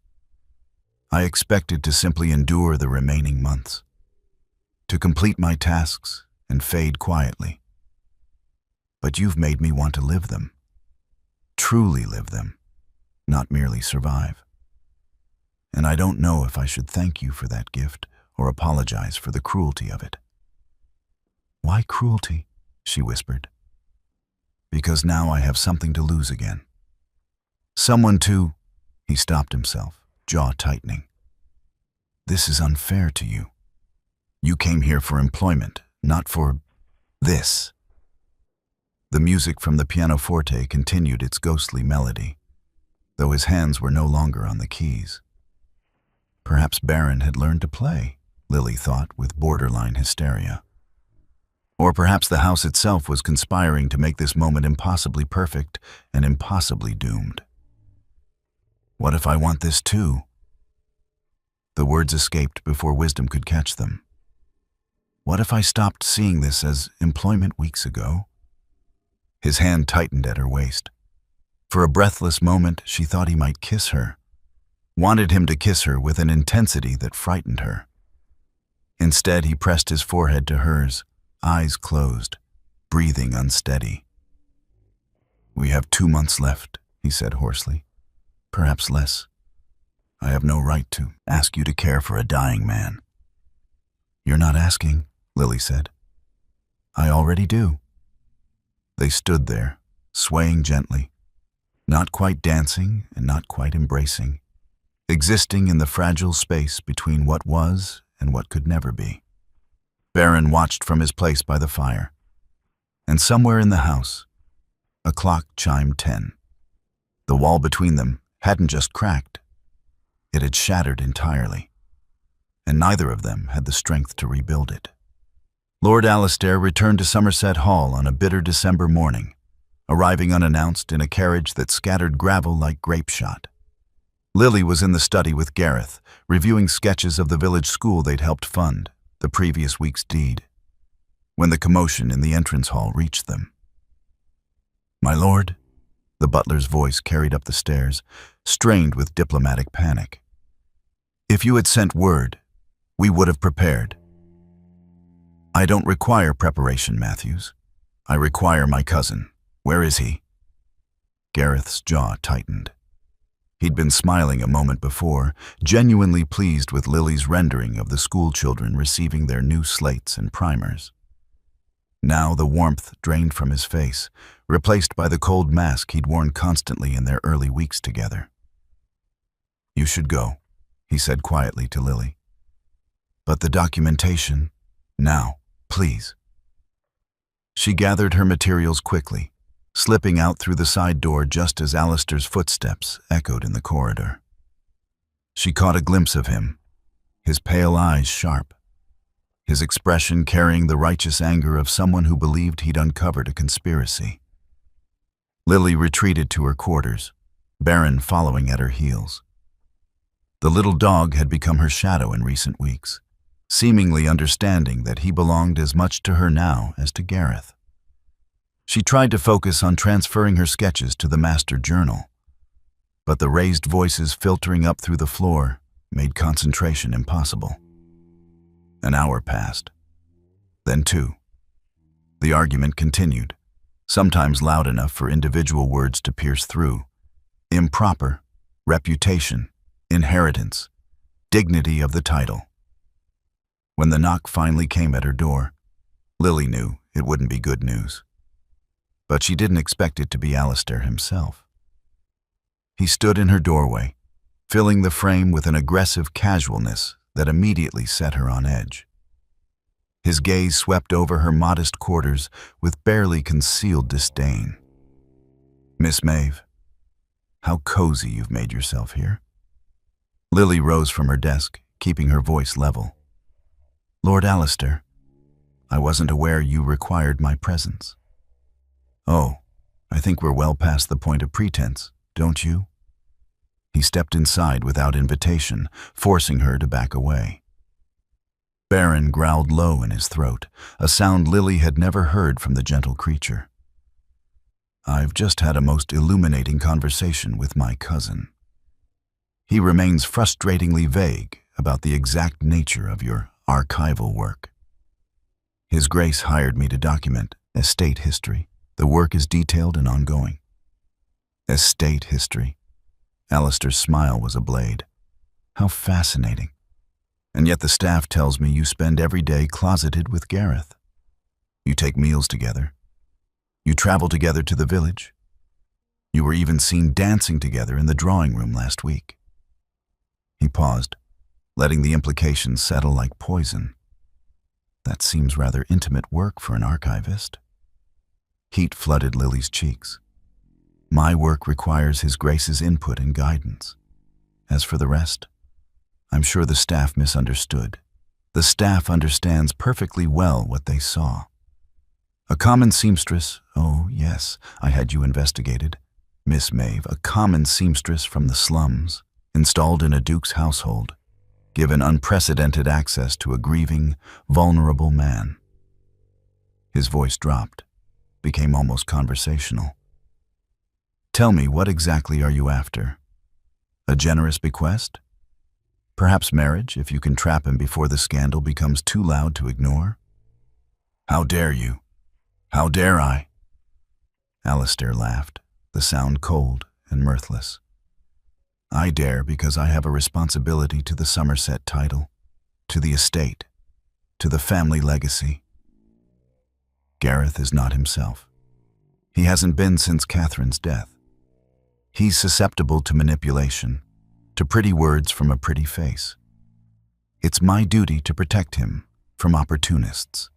"I expected to simply endure the remaining months, to complete my tasks and fade quietly. But you've made me want to live them, truly live them, not merely survive. And I don't know if I should thank you for that gift or apologize for the cruelty of it." "Why cruelty?" she whispered. "Because now I have something to lose again. Someone to—" He stopped himself, jaw tightening. "This is unfair to you. You came here for employment, not for this." The music from the pianoforte continued its ghostly melody, though his hands were no longer on the keys. Perhaps Baron had learned to play, Lily thought with borderline hysteria. Or perhaps the house itself was conspiring to make this moment impossibly perfect and impossibly doomed. "What if I want this too?" The words escaped before wisdom could catch them. "What if I stopped seeing this as employment weeks ago?" His hand tightened at her waist. For a breathless moment, she thought he might kiss her, wanted him to kiss her with an intensity that frightened her. Instead, he pressed his forehead to hers, eyes closed, breathing unsteady. "We have 2 months left," he said hoarsely. "Perhaps less. I have no right to ask you to care for a dying man." "You're not asking," Lily said. "I already do." They stood there, swaying gently, not quite dancing and not quite embracing, existing in the fragile space between what was and what could never be. Baron watched from his place by the fire, and somewhere in the house, a clock chimed 10. The wall between them hadn't just cracked, it had shattered entirely, and neither of them had the strength to rebuild it. Lord Alistair returned to Somerset Hall on a bitter December morning, arriving unannounced in a carriage that scattered gravel like grape shot. Lily was in the study with Gareth, reviewing sketches of the village school they'd helped fund, the previous week's deed, when the commotion in the entrance hall reached them. "My lord," the butler's voice carried up the stairs, strained with diplomatic panic. "If you had sent word, we would have prepared." "I don't require preparation, Matthews. I require my cousin. Where is he?" Gareth's jaw tightened. He'd been smiling a moment before, genuinely pleased with Lily's rendering of the school children receiving their new slates and primers. Now the warmth drained from his face, replaced by the cold mask he'd worn constantly in their early weeks together. "You should go," he said quietly to Lily. "But the documentation, now, please." She gathered her materials quickly, slipping out through the side door just as Alistair's footsteps echoed in the corridor. She caught a glimpse of him, his pale eyes sharp, his expression carrying the righteous anger of someone who believed he'd uncovered a conspiracy. Lily retreated to her quarters, Baron following at her heels. The little dog had become her shadow in recent weeks, seemingly understanding that he belonged as much to her now as to Gareth. She tried to focus on transferring her sketches to the master journal, but the raised voices filtering up through the floor made concentration impossible. An hour passed, then 2. The argument continued, sometimes loud enough for individual words to pierce through. Improper, reputation, inheritance, dignity of the title. When the knock finally came at her door, Lily knew it wouldn't be good news. But she didn't expect it to be Alistair himself. He stood in her doorway, filling the frame with an aggressive casualness that immediately set her on edge. His gaze swept over her modest quarters with barely concealed disdain. "Miss Maeve, how cozy you've made yourself here." Lily rose from her desk, keeping her voice level. "Lord Alistair, I wasn't aware you required my presence." "Oh, I think we're well past the point of pretense, don't you?" He stepped inside without invitation, forcing her to back away. Baron growled low in his throat, a sound Lily had never heard from the gentle creature. "I've just had a most illuminating conversation with my cousin. He remains frustratingly vague about the exact nature of your archival work. His Grace hired me to document estate history. The work is detailed and ongoing." "Estate history?" Alistair's smile was a blade. "How fascinating. And yet the staff tells me you spend every day closeted with Gareth. You take meals together. You travel together to the village. You were even seen dancing together in the drawing room last week." He paused, letting the implications settle like poison. That seems rather intimate work for an archivist. Heat flooded Lily's cheeks. "My work requires His Grace's input and guidance. As for the rest, I'm sure the staff misunderstood. The staff understands perfectly well what they saw. A common seamstress, oh yes, I had you investigated, Miss Maeve, a common seamstress from the slums, installed in a duke's household, given unprecedented access to a grieving, vulnerable man." His voice dropped, became almost conversational. "Tell me, what exactly are you after? A generous bequest? Perhaps marriage, if you can trap him before the scandal becomes too loud to ignore?" "How dare you? How dare I?" Alistair laughed, the sound cold and mirthless. "I dare because I have a responsibility to the Somerset title, to the estate, to the family legacy. Gareth is not himself. He hasn't been since Catherine's death. He's susceptible to manipulation, to pretty words from a pretty face. It's my duty to protect him from opportunists."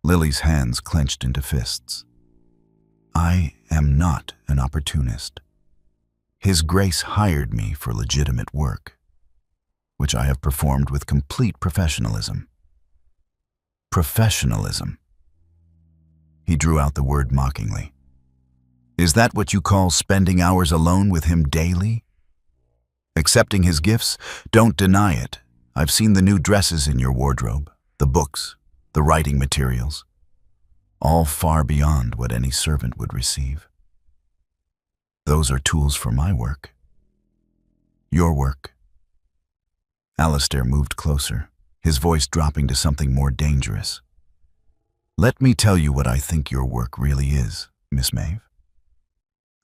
Lily's hands clenched into fists. "I am not an opportunist. His Grace hired me for legitimate work, which I have performed with complete professionalism." "Professionalism?" He drew out the word mockingly. "Is that what you call spending hours alone with him daily? Accepting his gifts? Don't deny it. I've seen the new dresses in your wardrobe, the books, the writing materials, all far beyond what any servant would receive. Those are tools for my work. Your work." Alistair moved closer, his voice dropping to something more dangerous. "Let me tell you what I think your work really is, Miss Maeve.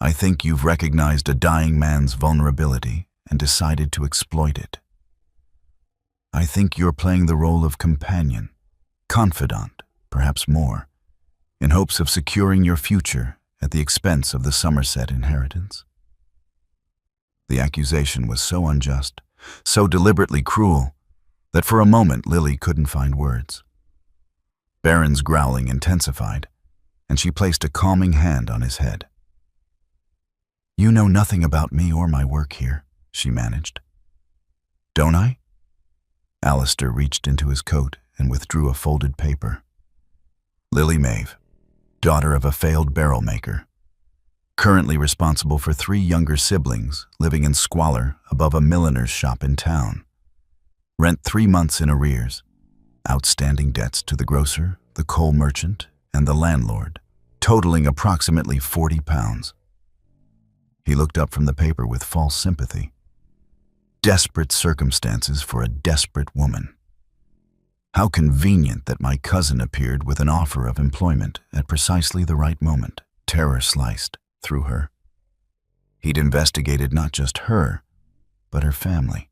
I think you've recognized a dying man's vulnerability and decided to exploit it. I think you're playing the role of companion, confidant, perhaps more, in hopes of securing your future at the expense of the Somerset inheritance." The accusation was so unjust, so deliberately cruel, that for a moment Lily couldn't find words. Baron's growling intensified, and she placed a calming hand on his head. "You know nothing about me or my work here," she managed. "Don't I?" Alistair reached into his coat and withdrew a folded paper. "Lily Maeve, daughter of a failed barrel maker, currently responsible for 3 younger siblings living in squalor above a milliner's shop in town. Rent 3 months in arrears, outstanding debts to the grocer, the coal merchant, and the landlord, totaling approximately £40. He looked up from the paper with false sympathy. Desperate circumstances for a desperate woman. How convenient that my cousin appeared with an offer of employment at precisely the right moment. Terror sliced through her. He'd investigated not just her, but her family,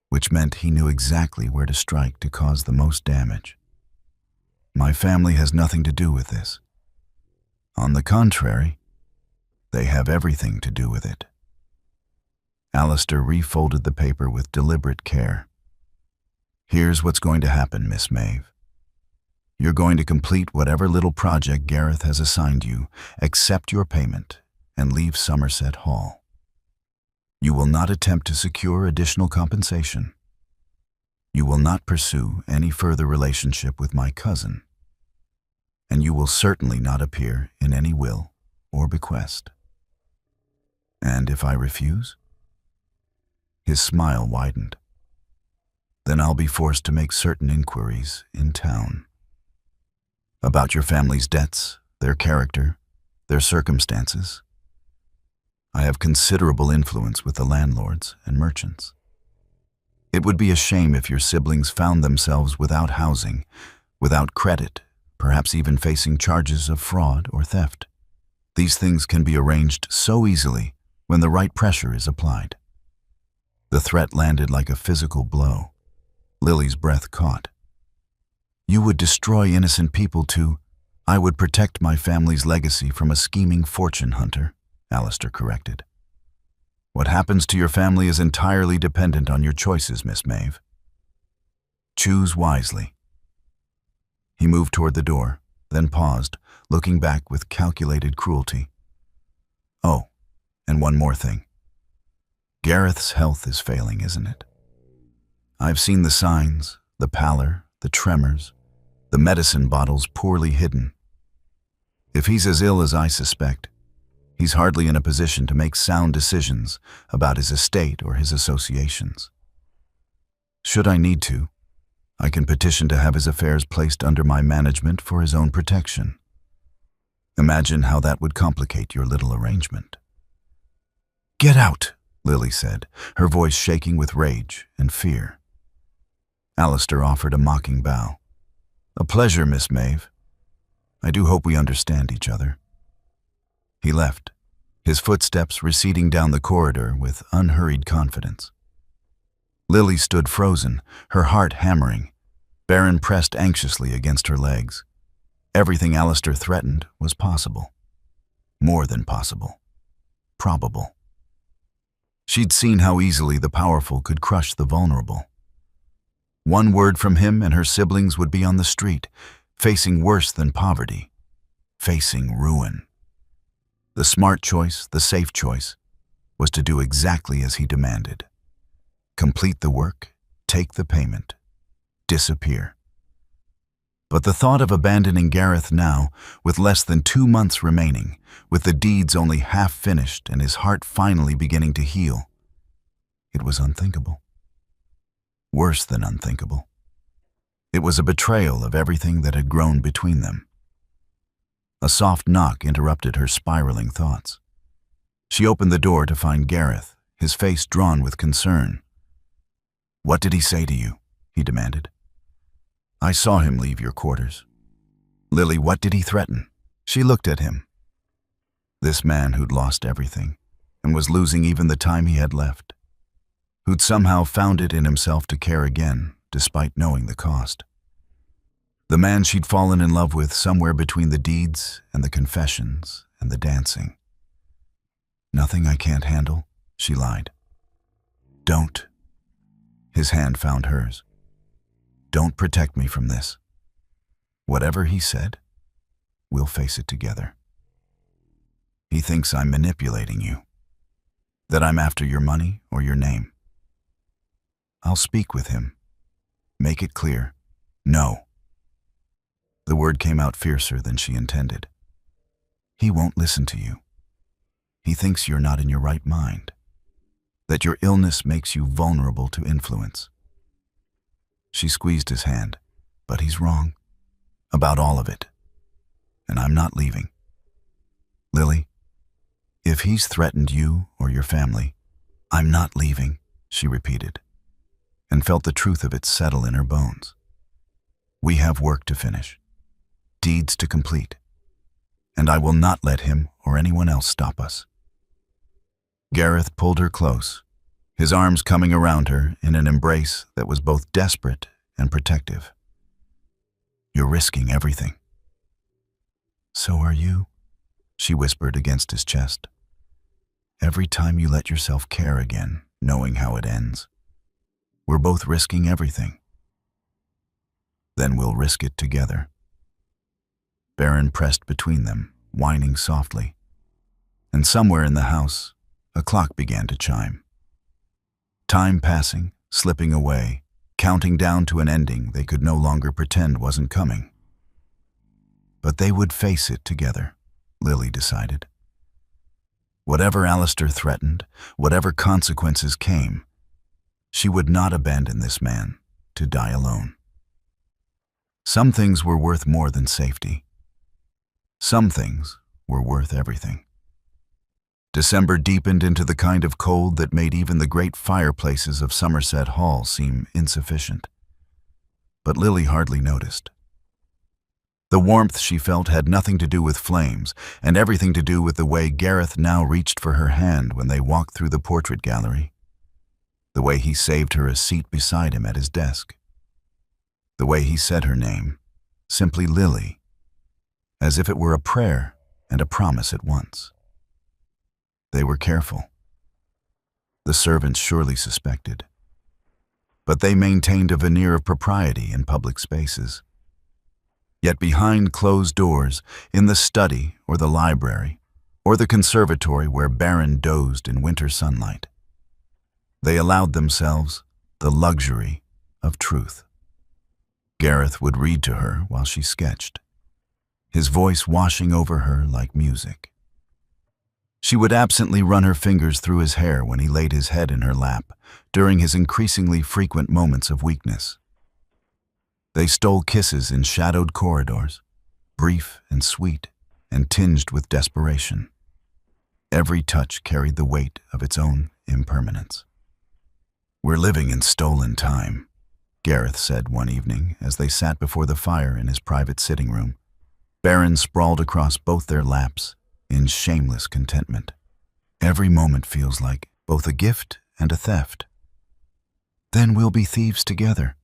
which meant he knew exactly where to strike to cause the most damage. My family has nothing to do with this. On the contrary, they have everything to do with it. Alistair refolded the paper with deliberate care. Here's what's going to happen, Miss Maeve. You're going to complete whatever little project Gareth has assigned you, accept your payment, and leave Somerset Hall. You will not attempt to secure additional compensation. You will not pursue any further relationship with my cousin. And you will certainly not appear in any will or bequest. And if I refuse? His smile widened. Then I'll be forced to make certain inquiries in town. About your family's debts, their character, their circumstances. I have considerable influence with the landlords and merchants. It would be a shame if your siblings found themselves without housing, without credit, perhaps even facing charges of fraud or theft. These things can be arranged so easily when the right pressure is applied. The threat landed like a physical blow. Lily's breath caught. You would destroy innocent people too. I would protect my family's legacy from a scheming fortune hunter, Alistair corrected. What happens to your family is entirely dependent on your choices, Miss Maeve. Choose wisely. He moved toward the door, then paused, looking back with calculated cruelty. Oh, and one more thing. Gareth's health is failing, isn't it? I've seen the signs, the pallor, the tremors, the medicine bottles poorly hidden. If he's as ill as I suspect, he's hardly in a position to make sound decisions about his estate or his associations. Should I need to, I can petition to have his affairs placed under my management for his own protection. Imagine how that would complicate your little arrangement. Get out, Lily said, her voice shaking with rage and fear. Alistair offered a mocking bow. A pleasure, Miss Maeve. I do hope we understand each other. He left, his footsteps receding down the corridor with unhurried confidence. Lily stood frozen, her heart hammering. Baron pressed anxiously against her legs. Everything Alistair threatened was possible. More than possible. Probable. She'd seen how easily the powerful could crush the vulnerable. One word from him and her siblings would be on the street, facing worse than poverty, facing ruin. The smart choice, the safe choice, was to do exactly as he demanded. Complete the work, take the payment, disappear. But the thought of abandoning Gareth now, with less than 2 months remaining, with the deeds only half finished and his heart finally beginning to heal, it was unthinkable. Worse than unthinkable. It was a betrayal of everything that had grown between them. A soft knock interrupted her spiraling thoughts. She opened the door to find Gareth, his face drawn with concern. What did he say to you? He demanded. I saw him leave your quarters. Lily, what did he threaten? She looked at him. This man who'd lost everything and was losing even the time he had left, who'd somehow found it in himself to care again, despite knowing the cost. The man she'd fallen in love with somewhere between the deeds and the confessions and the dancing. Nothing I can't handle, she lied. Don't. His hand found hers. Don't protect me from this. Whatever he said, we'll face it together. He thinks I'm manipulating you, that I'm after your money or your name. I'll speak with him. Make it clear. No. The word came out fiercer than she intended. He won't listen to you. He thinks you're not in your right mind, that your illness makes you vulnerable to influence. She squeezed his hand, but he's wrong. About all of it. And I'm not leaving. Lily, if he's threatened you or your family, I'm not leaving, she repeated, and felt the truth of it settle in her bones. We have work to finish, deeds to complete, and I will not let him or anyone else stop us. Gareth pulled her close, his arms coming around her in an embrace that was both desperate and protective. You're risking everything. So are you, she whispered against his chest. every time you let yourself care again, knowing how it ends. We're both risking everything. Then we'll risk it together." Baron pressed between them, whining softly. And somewhere in the house, a clock began to chime. Time passing, slipping away, counting down to an ending they could no longer pretend wasn't coming. But they would face it together, Lily decided. Whatever Alistair threatened, whatever consequences came, she would not abandon this man to die alone. Some things were worth more than safety. Some things were worth everything. December deepened into the kind of cold that made even the great fireplaces of Somerset Hall seem insufficient. But Lily hardly noticed. The warmth she felt had nothing to do with flames, and everything to do with the way Gareth now reached for her hand when they walked through the portrait gallery. The way he saved her a seat beside him at his desk. The way he said her name, simply Lily, as if it were a prayer and a promise at once. They were careful. The servants surely suspected. But they maintained a veneer of propriety in public spaces. Yet behind closed doors, in the study or the library, or the conservatory where Baron dozed in winter sunlight, they allowed themselves the luxury of truth. Gareth would read to her while she sketched, his voice washing over her like music. She would absently run her fingers through his hair when he laid his head in her lap during his increasingly frequent moments of weakness. They stole kisses in shadowed corridors, brief and sweet and tinged with desperation. Every touch carried the weight of its own impermanence. "We're living in stolen time," Gareth said one evening as they sat before the fire in his private sitting room, Baron sprawled across both their laps in shameless contentment. "Every moment feels like both a gift and a theft." "Then we'll be thieves together,"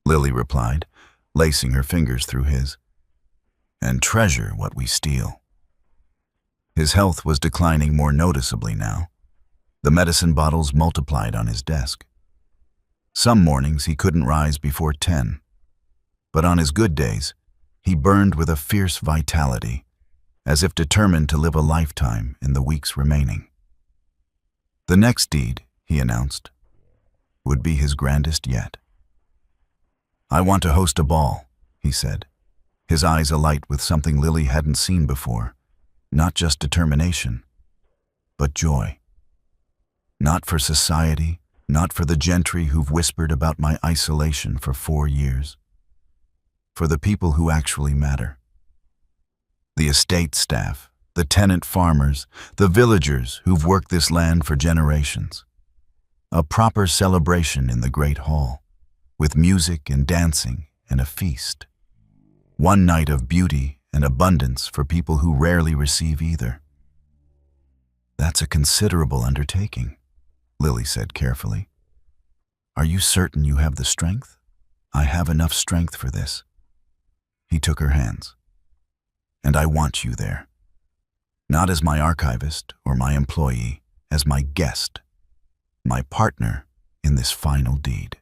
Lily replied, lacing her fingers through his, "and treasure what we steal." His health was declining more noticeably now. The medicine bottles multiplied on his desk. Some mornings he couldn't rise before 10, but on his good days, he burned with a fierce vitality, as if determined to live a lifetime in the weeks remaining. The next deed, he announced, would be his grandest yet. "I want to host a ball," he said, his eyes alight with something Lily hadn't seen before, not just determination, but joy. Not for society, not for the gentry who've whispered about my isolation for 4 years. For the people who actually matter. The estate staff, the tenant farmers, the villagers who've worked this land for generations. A proper celebration in the great hall, with music and dancing and a feast. One night of beauty and abundance for people who rarely receive either. "That's a considerable undertaking," Lily said carefully. "Are you certain you have the strength?" "I have enough strength for this." He took her hands. "And I want you there. Not as my archivist or my employee, as my guest, my partner in this final deed."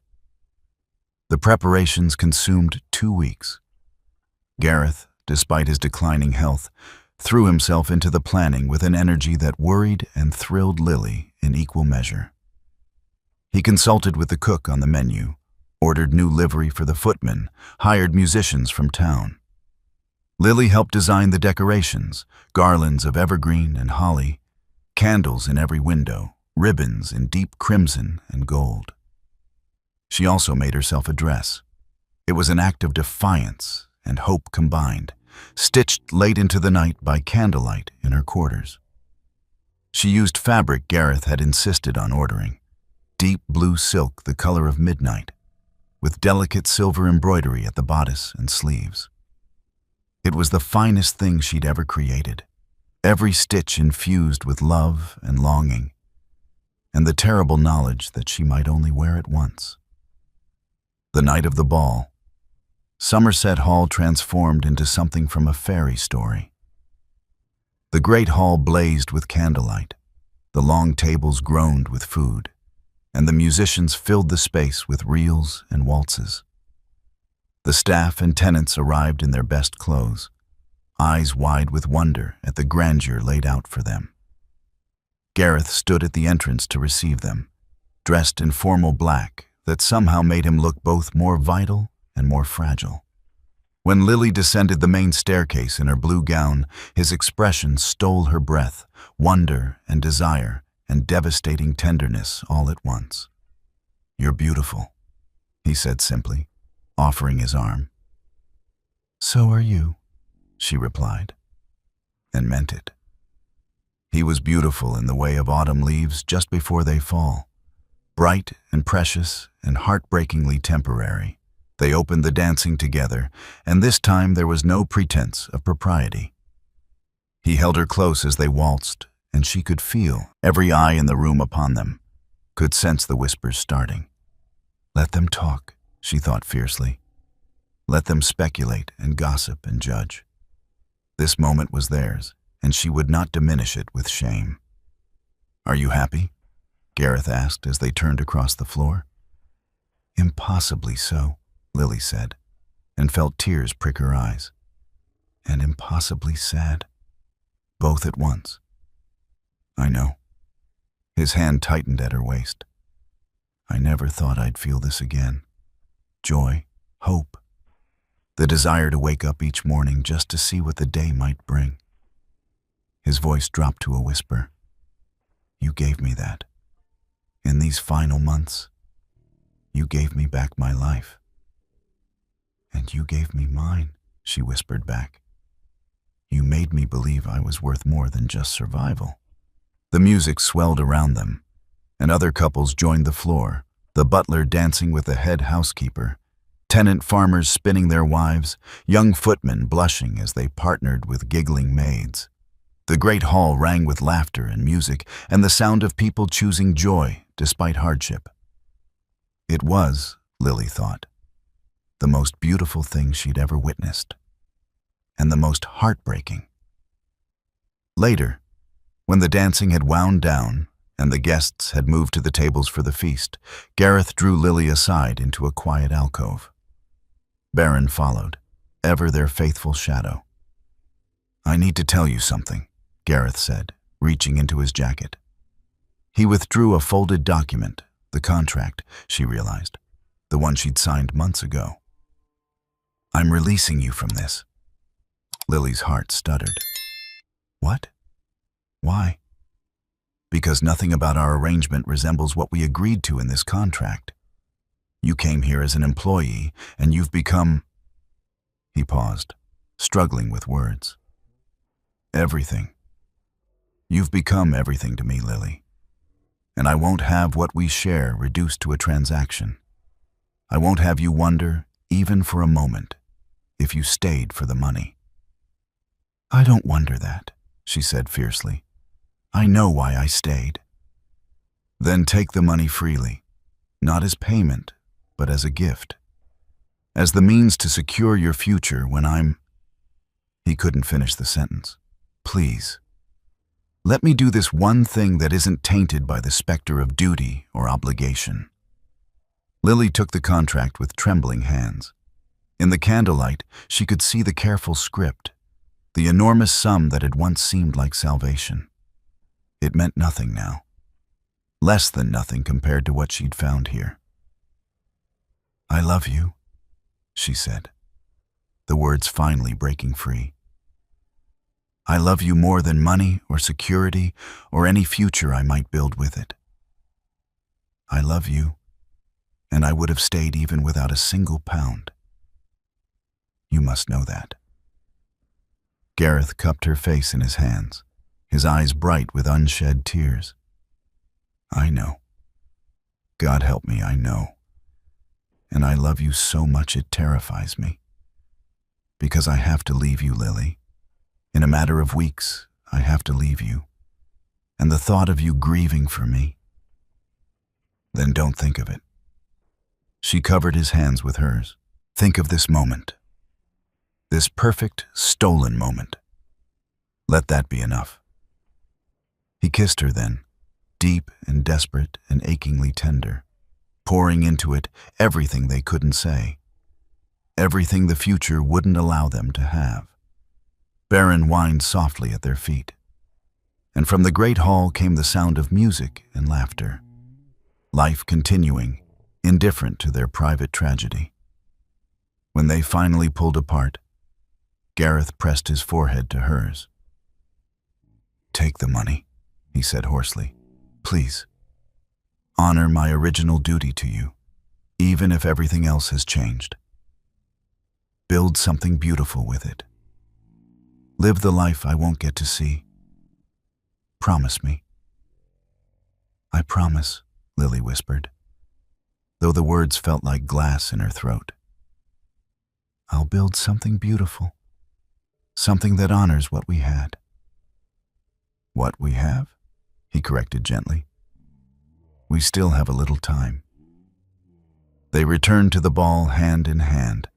The preparations consumed 2 weeks. Gareth, despite his declining health, threw himself into the planning with an energy that worried and thrilled Lily in equal measure. He consulted with the cook on the menu, ordered new livery for the footmen, hired musicians from town. Lily helped design the decorations, garlands of evergreen and holly, candles in every window, ribbons in deep crimson and gold. She also made herself a dress. It was an act of defiance and hope combined, stitched late into the night by candlelight in her quarters. She used fabric Gareth had insisted on ordering, deep blue silk the color of midnight, with delicate silver embroidery at the bodice and sleeves. It was the finest thing she'd ever created, every stitch infused with love and longing, and the terrible knowledge that she might only wear it once. The night of the ball, Somerset Hall transformed into something from a fairy story. The great hall blazed with candlelight, The long tables groaned with food, and the musicians filled the space with reels and waltzes. The staff and tenants arrived in their best clothes, eyes wide with wonder at the grandeur laid out for them. Gareth stood at the entrance to receive them, dressed in formal black that somehow made him look both more vital and more fragile. When Lily descended the main staircase in her blue gown, his expression stole her breath, wonder and desire and devastating tenderness all at once. "You're beautiful," he said simply, offering his arm. "So are you," she replied, and meant it. He was beautiful in the way of autumn leaves just before they fall, bright and precious and heartbreakingly temporary. They opened the dancing together, and this time there was no pretense of propriety. He held her close as they waltzed, and she could feel every eye in the room upon them, could sense the whispers starting. Let them talk, she thought fiercely. Let them speculate and gossip and judge. This moment was theirs, and she would not diminish it with shame. "Are you happy?" Gareth asked as they turned across the floor. "Impossibly so," Lily said, and felt tears prick her eyes. "And impossibly sad. Both at once." "I know." His hand tightened at her waist. "I never thought I'd feel this again. Joy, hope, the desire to wake up each morning just to see what the day might bring." His voice dropped to a whisper. "You gave me that. In these final months, you gave me back my life." "And you gave me mine," she whispered back. "You made me believe I was worth more than just survival." The music swelled around them, and other couples joined the floor, the butler dancing with the head housekeeper, tenant farmers spinning their wives, young footmen blushing as they partnered with giggling maids. The great hall rang with laughter and music and the sound of people choosing joy despite hardship. It was, Lily thought, the most beautiful thing she'd ever witnessed, and the most heartbreaking. Later, when the dancing had wound down and the guests had moved to the tables for the feast, Gareth drew Lily aside into a quiet alcove. Baron followed, ever their faithful shadow. "I need to tell you something," Gareth said, reaching into his jacket. He withdrew a folded document, the contract, she realized, the one she'd signed months ago. "I'm releasing you from this." Lily's heart stuttered. "What? Why?" "Because nothing about our arrangement resembles what we agreed to in this contract. You came here as an employee, and you've become—" He paused, struggling with words. "Everything. You've become everything to me, Lily. And I won't have what we share reduced to a transaction. I won't have you wonder, even for a moment, if you stayed for the money." "I don't wonder that," she said fiercely. "I know why I stayed." "Then take the money freely, not as payment, but as a gift. As the means to secure your future when I'm—" He couldn't finish the sentence. "Please. Let me do this one thing that isn't tainted by the specter of duty or obligation." Lily took the contract with trembling hands. In the candlelight, she could see the careful script, the enormous sum that had once seemed like salvation. It meant nothing now. Less than nothing compared to what she'd found here. "I love you," she said, the words finally breaking free. "I love you more than money or security or any future I might build with it. I love you, and I would have stayed even without a single pound. You must know that." Gareth cupped her face in his hands, his eyes bright with unshed tears. "I know. God help me, I know. And I love you so much it terrifies me. Because I have to leave you, Lily. In a matter of weeks, I have to leave you. And the thought of you grieving for me—" "Then don't think of it." She covered his hands with hers. "Think of this moment. This perfect, stolen moment. Let that be enough." He kissed her then, deep and desperate and achingly tender, pouring into it everything they couldn't say, everything the future wouldn't allow them to have. Baron whined softly at their feet, and from the great hall came the sound of music and laughter, life continuing, indifferent to their private tragedy. When they finally pulled apart, Gareth pressed his forehead to hers. "Take the money," he said hoarsely. "Please. Honor my original duty to you, even if everything else has changed. Build something beautiful with it. Live the life I won't get to see. Promise me." "I promise," Lily whispered, though the words felt like glass in her throat. "I'll build something beautiful, something that honors what we had." "What we have?" he corrected gently. "We still have a little time." They returned to the ball hand in hand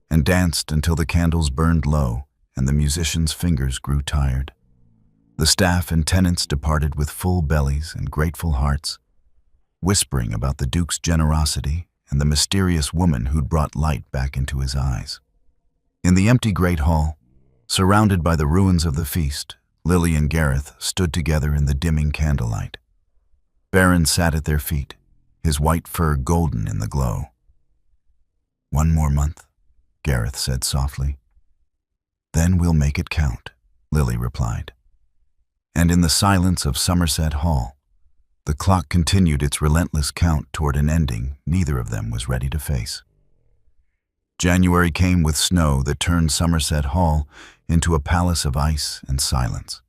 and danced until the candles burned low and the musicians' fingers grew tired. The staff and tenants departed with full bellies and grateful hearts, whispering about the Duke's generosity and the mysterious woman who'd brought light back into his eyes. In the empty great hall, surrounded by the ruins of the feast, Lily and Gareth stood together in the dimming candlelight. Baron sat at their feet, his white fur golden in the glow. "One more month," Gareth said softly. "Then we'll make it count," Lily replied. And in the silence of Somerset Hall, the clock continued its relentless count toward an ending neither of them was ready to face. January came with snow that turned Somerset Hall into a palace of ice and silence.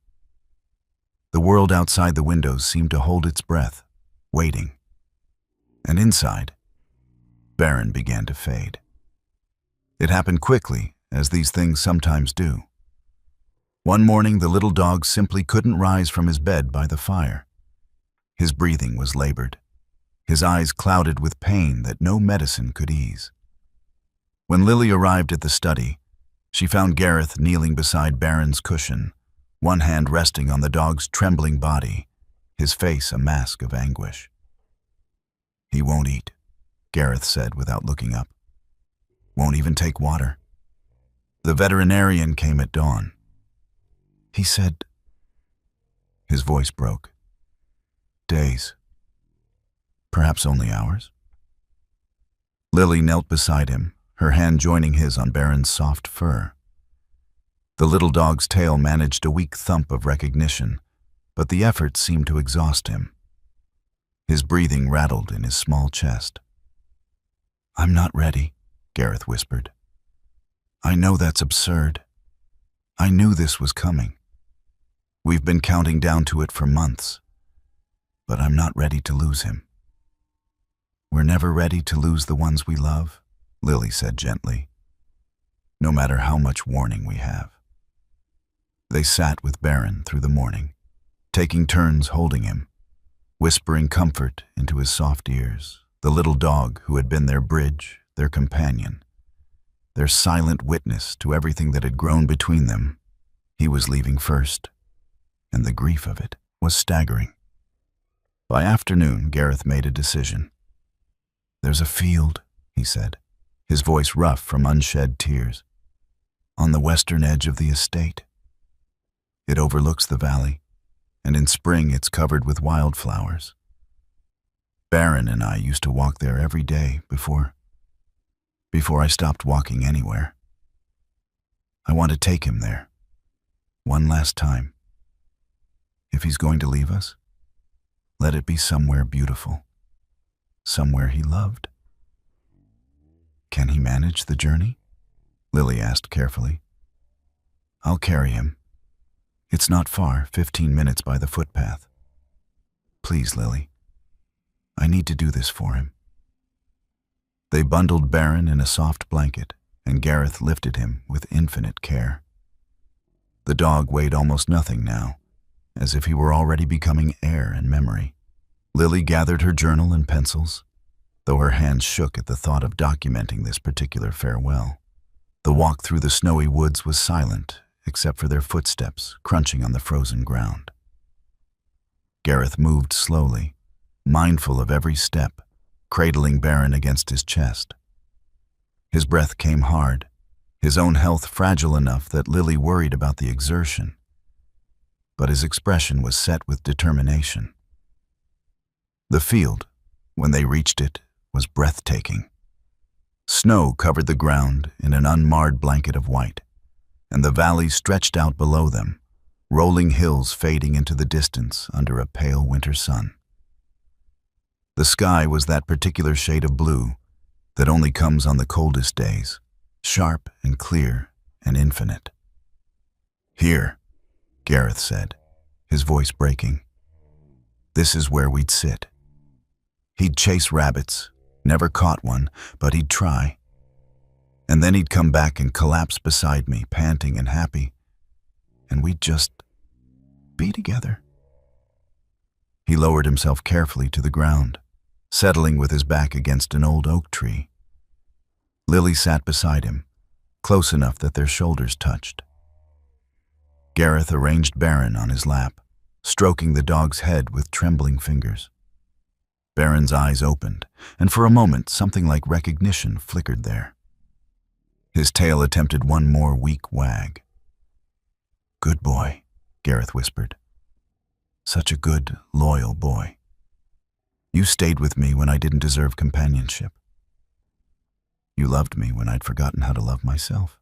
The world outside the windows seemed to hold its breath, waiting. And inside, Baron began to fade. It happened quickly, as these things sometimes do. One morning, the little dog simply couldn't rise from his bed by the fire. His breathing was labored, his eyes clouded with pain that no medicine could ease. When Lily arrived at the study, she found Gareth kneeling beside Baron's cushion, one hand resting on the dog's trembling body, his face a mask of anguish. "He won't eat," Gareth said without looking up. "Won't even take water. The veterinarian came at dawn. He said..." His voice broke. "Days. Perhaps only hours." Lily knelt beside him, her hand joining his on Baron's soft fur. The little dog's tail managed a weak thump of recognition, but the effort seemed to exhaust him. His breathing rattled in his small chest. "I'm not ready," Gareth whispered. "I know that's absurd. I knew this was coming. We've been counting down to it for months, but I'm not ready to lose him." "We're never ready to lose the ones we love," Lily said gently, "no matter how much warning we have." They sat with Baron through the morning, taking turns holding him, whispering comfort into his soft ears, the little dog who had been their bridge, their companion, their silent witness to everything that had grown between them. He was leaving first, and the grief of it was staggering. By afternoon, Gareth made a decision. "There's a field," he said, his voice rough from unshed tears, "on the western edge of the estate. It overlooks the valley, and in spring it's covered with wildflowers. Baron and I used to walk there every day before I stopped walking anywhere. I want to take him there, one last time. If he's going to leave us, let it be somewhere beautiful, somewhere he loved." "Can he manage the journey?" Lily asked carefully. "I'll carry him. It's not far, 15 minutes by the footpath. Please, Lily. I need to do this for him." They bundled Baron in a soft blanket, and Gareth lifted him with infinite care. The dog weighed almost nothing now, as if he were already becoming air and memory. Lily gathered her journal and pencils, though her hands shook at the thought of documenting this particular farewell. The walk through the snowy woods was silent, except for their footsteps crunching on the frozen ground. Gareth moved slowly, mindful of every step, cradling Baron against his chest. His breath came hard, his own health fragile enough that Lily worried about the exertion. But his expression was set with determination. The field, when they reached it, was breathtaking. Snow covered the ground in an unmarred blanket of white, and the valley stretched out below them, rolling hills fading into the distance under a pale winter sun. The sky was that particular shade of blue that only comes on the coldest days, sharp and clear and infinite. "Here," Gareth said, his voice breaking. "This is where we'd sit. He'd chase rabbits, never caught one, but he'd try. And then he'd come back and collapse beside me, panting and happy, and we'd just be together." He lowered himself carefully to the ground, settling with his back against an old oak tree. Lily sat beside him, close enough that their shoulders touched. Gareth arranged Baron on his lap, stroking the dog's head with trembling fingers. Baron's eyes opened, and for a moment something like recognition flickered there. His tail attempted one more weak wag. "Good boy," Gareth whispered. "Such a good, loyal boy. You stayed with me when I didn't deserve companionship. You loved me when I'd forgotten how to love myself.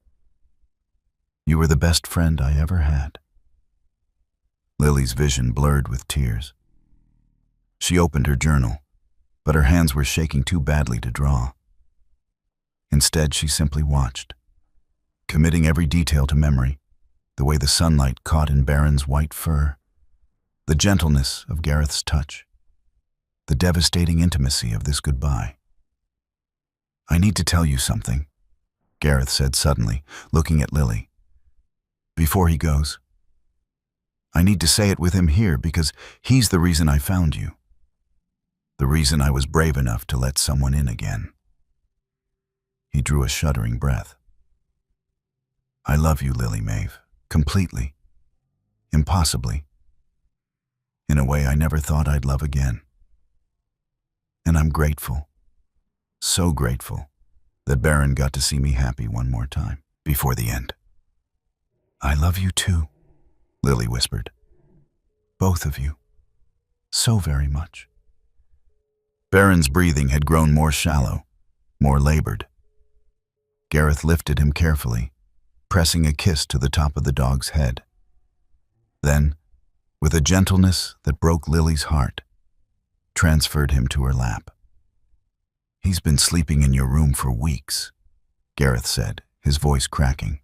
You were the best friend I ever had." Lily's vision blurred with tears. She opened her journal, but her hands were shaking too badly to draw. Instead, she simply watched, committing every detail to memory, the way the sunlight caught in Baron's white fur, the gentleness of Gareth's touch, the devastating intimacy of this goodbye. "I need to tell you something," Gareth said suddenly, looking at Lily. "Before he goes. I need to say it with him here because he's the reason I found you. The reason I was brave enough to let someone in again." He drew a shuddering breath. "I love you, Lily Maeve, completely, impossibly, in a way I never thought I'd love again. And I'm grateful, so grateful, that Baron got to see me happy one more time before the end." "I love you too," Lily whispered. "Both of you, so very much." Baron's breathing had grown more shallow, more labored. Gareth lifted him carefully, pressing a kiss to the top of the dog's head. Then, with a gentleness that broke Lily's heart, transferred him to her lap. "He's been sleeping in your room for weeks," Gareth said, his voice cracking.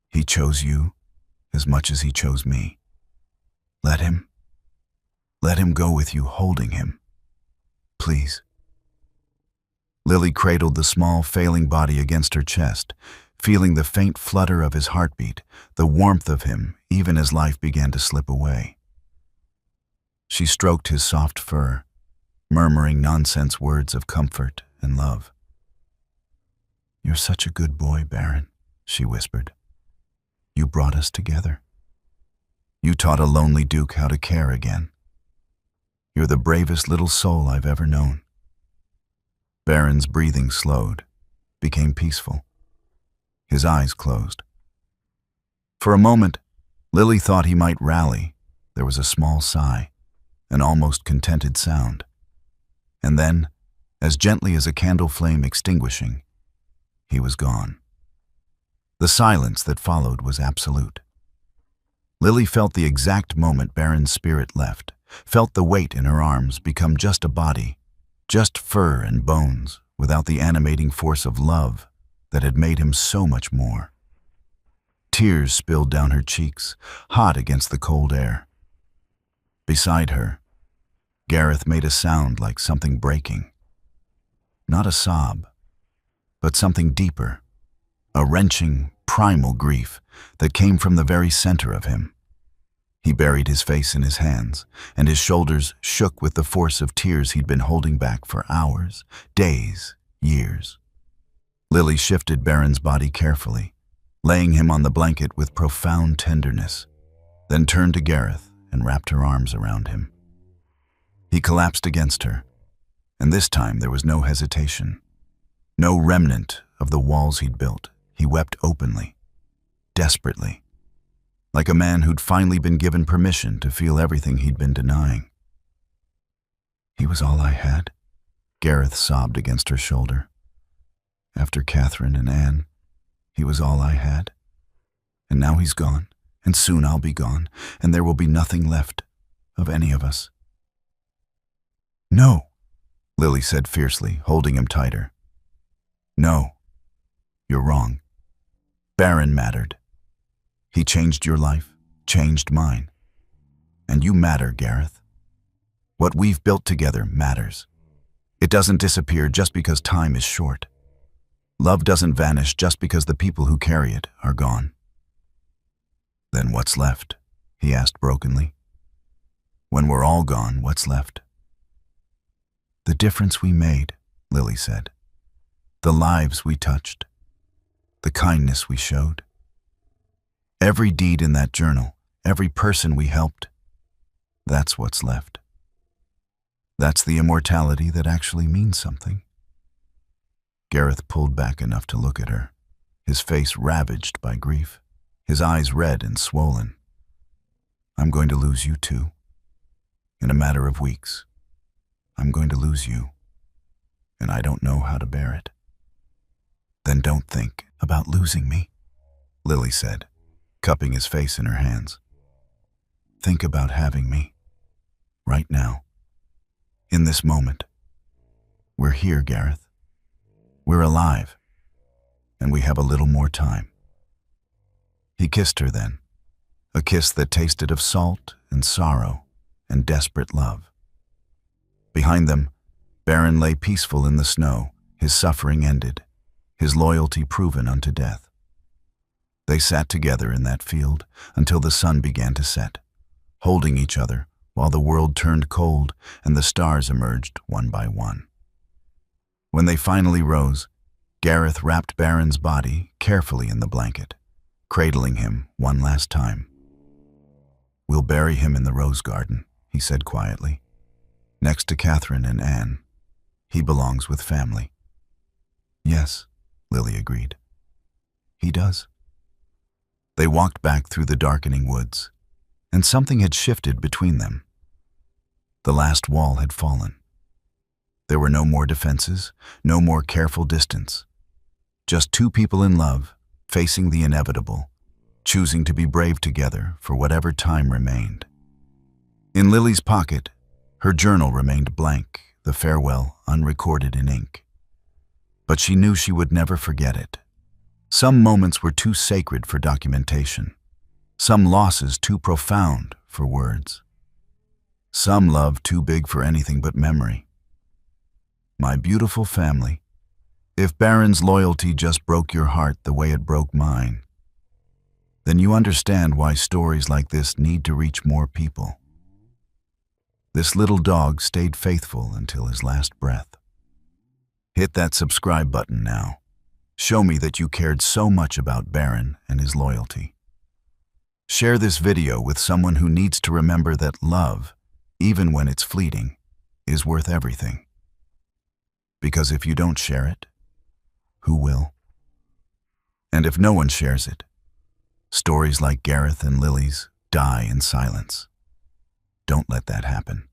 "He chose you as much as he chose me. Let him go with you, holding him. Please." Lily cradled the small, failing body against her chest, feeling the faint flutter of his heartbeat, the warmth of him even as life began to slip away. She stroked his soft fur, murmuring nonsense words of comfort and love. "You're such a good boy, Baron," she whispered. "You brought us together. You taught a lonely duke how to care again. You're the bravest little soul I've ever known." Baron's breathing slowed, became peaceful. His eyes closed. For a moment, Lily thought he might rally. There was a small sigh, an almost contented sound. And then, as gently as a candle flame extinguishing, he was gone. The silence that followed was absolute. Lily felt the exact moment Baron's spirit left, felt the weight in her arms become just a body, just fur and bones, without the animating force of love that had made him so much more. Tears spilled down her cheeks, hot against the cold air. Beside her, Gareth made a sound like something breaking. Not a sob, but something deeper, a wrenching, primal grief that came from the very center of him. He buried his face in his hands, and his shoulders shook with the force of tears he'd been holding back for hours, days, years. Lily shifted Baron's body carefully, laying him on the blanket with profound tenderness, then turned to Gareth and wrapped her arms around him. He collapsed against her, and this time there was no hesitation. No remnant of the walls he'd built. He wept openly, desperately, like a man who'd finally been given permission to feel everything he'd been denying. "He was all I had," Gareth sobbed against her shoulder. "After Catherine and Anne, he was all I had. And now he's gone, and soon I'll be gone, and there will be nothing left of any of us." "No," Lily said fiercely, holding him tighter. "No, you're wrong. Baron mattered. He changed your life, changed mine. And you matter, Gareth. What we've built together matters. It doesn't disappear just because time is short. Love doesn't vanish just because the people who carry it are gone." "Then what's left?" he asked brokenly. "When we're all gone, what's left?" "The difference we made," Lily said. "The lives we touched. The kindness we showed. Every deed in that journal, every person we helped, that's what's left. That's the immortality that actually means something." Gareth pulled back enough to look at her, his face ravaged by grief, his eyes red and swollen. "I'm going to lose you too. In a matter of weeks. I'm going to lose you, and I don't know how to bear it." "Then don't think about losing me," Lily said, cupping his face in her hands. "Think about having me, right now, in this moment. We're here, Gareth. We're alive, and we have a little more time." He kissed her then, a kiss that tasted of salt and sorrow and desperate love. Behind them, Baron lay peaceful in the snow, his suffering ended, his loyalty proven unto death. They sat together in that field until the sun began to set, holding each other while the world turned cold and the stars emerged one by one. When they finally rose, Gareth wrapped Baron's body carefully in the blanket, cradling him one last time. "We'll bury him in the rose garden," he said quietly, "next to Catherine and Anne. He belongs with family." "Yes," Lily agreed. "He does." They walked back through the darkening woods, and something had shifted between them. The last wall had fallen. There were no more defenses, no more careful distance. Just two people in love, facing the inevitable, choosing to be brave together for whatever time remained. In Lily's pocket, her journal remained blank, the farewell unrecorded in ink. But she knew she would never forget it. Some moments were too sacred for documentation. Some losses too profound for words. Some love too big for anything but memory. "My beautiful family, if Baron's loyalty just broke your heart the way it broke mine, then you understand why stories like this need to reach more people. This little dog stayed faithful until his last breath." Hit that subscribe button now. Show me that you cared so much about Baron and his loyalty. Share this video with someone who needs to remember that love, even when it's fleeting, is worth everything. Because if you don't share it, who will? And if no one shares it, stories like Gareth and Lily's die in silence. Don't let that happen.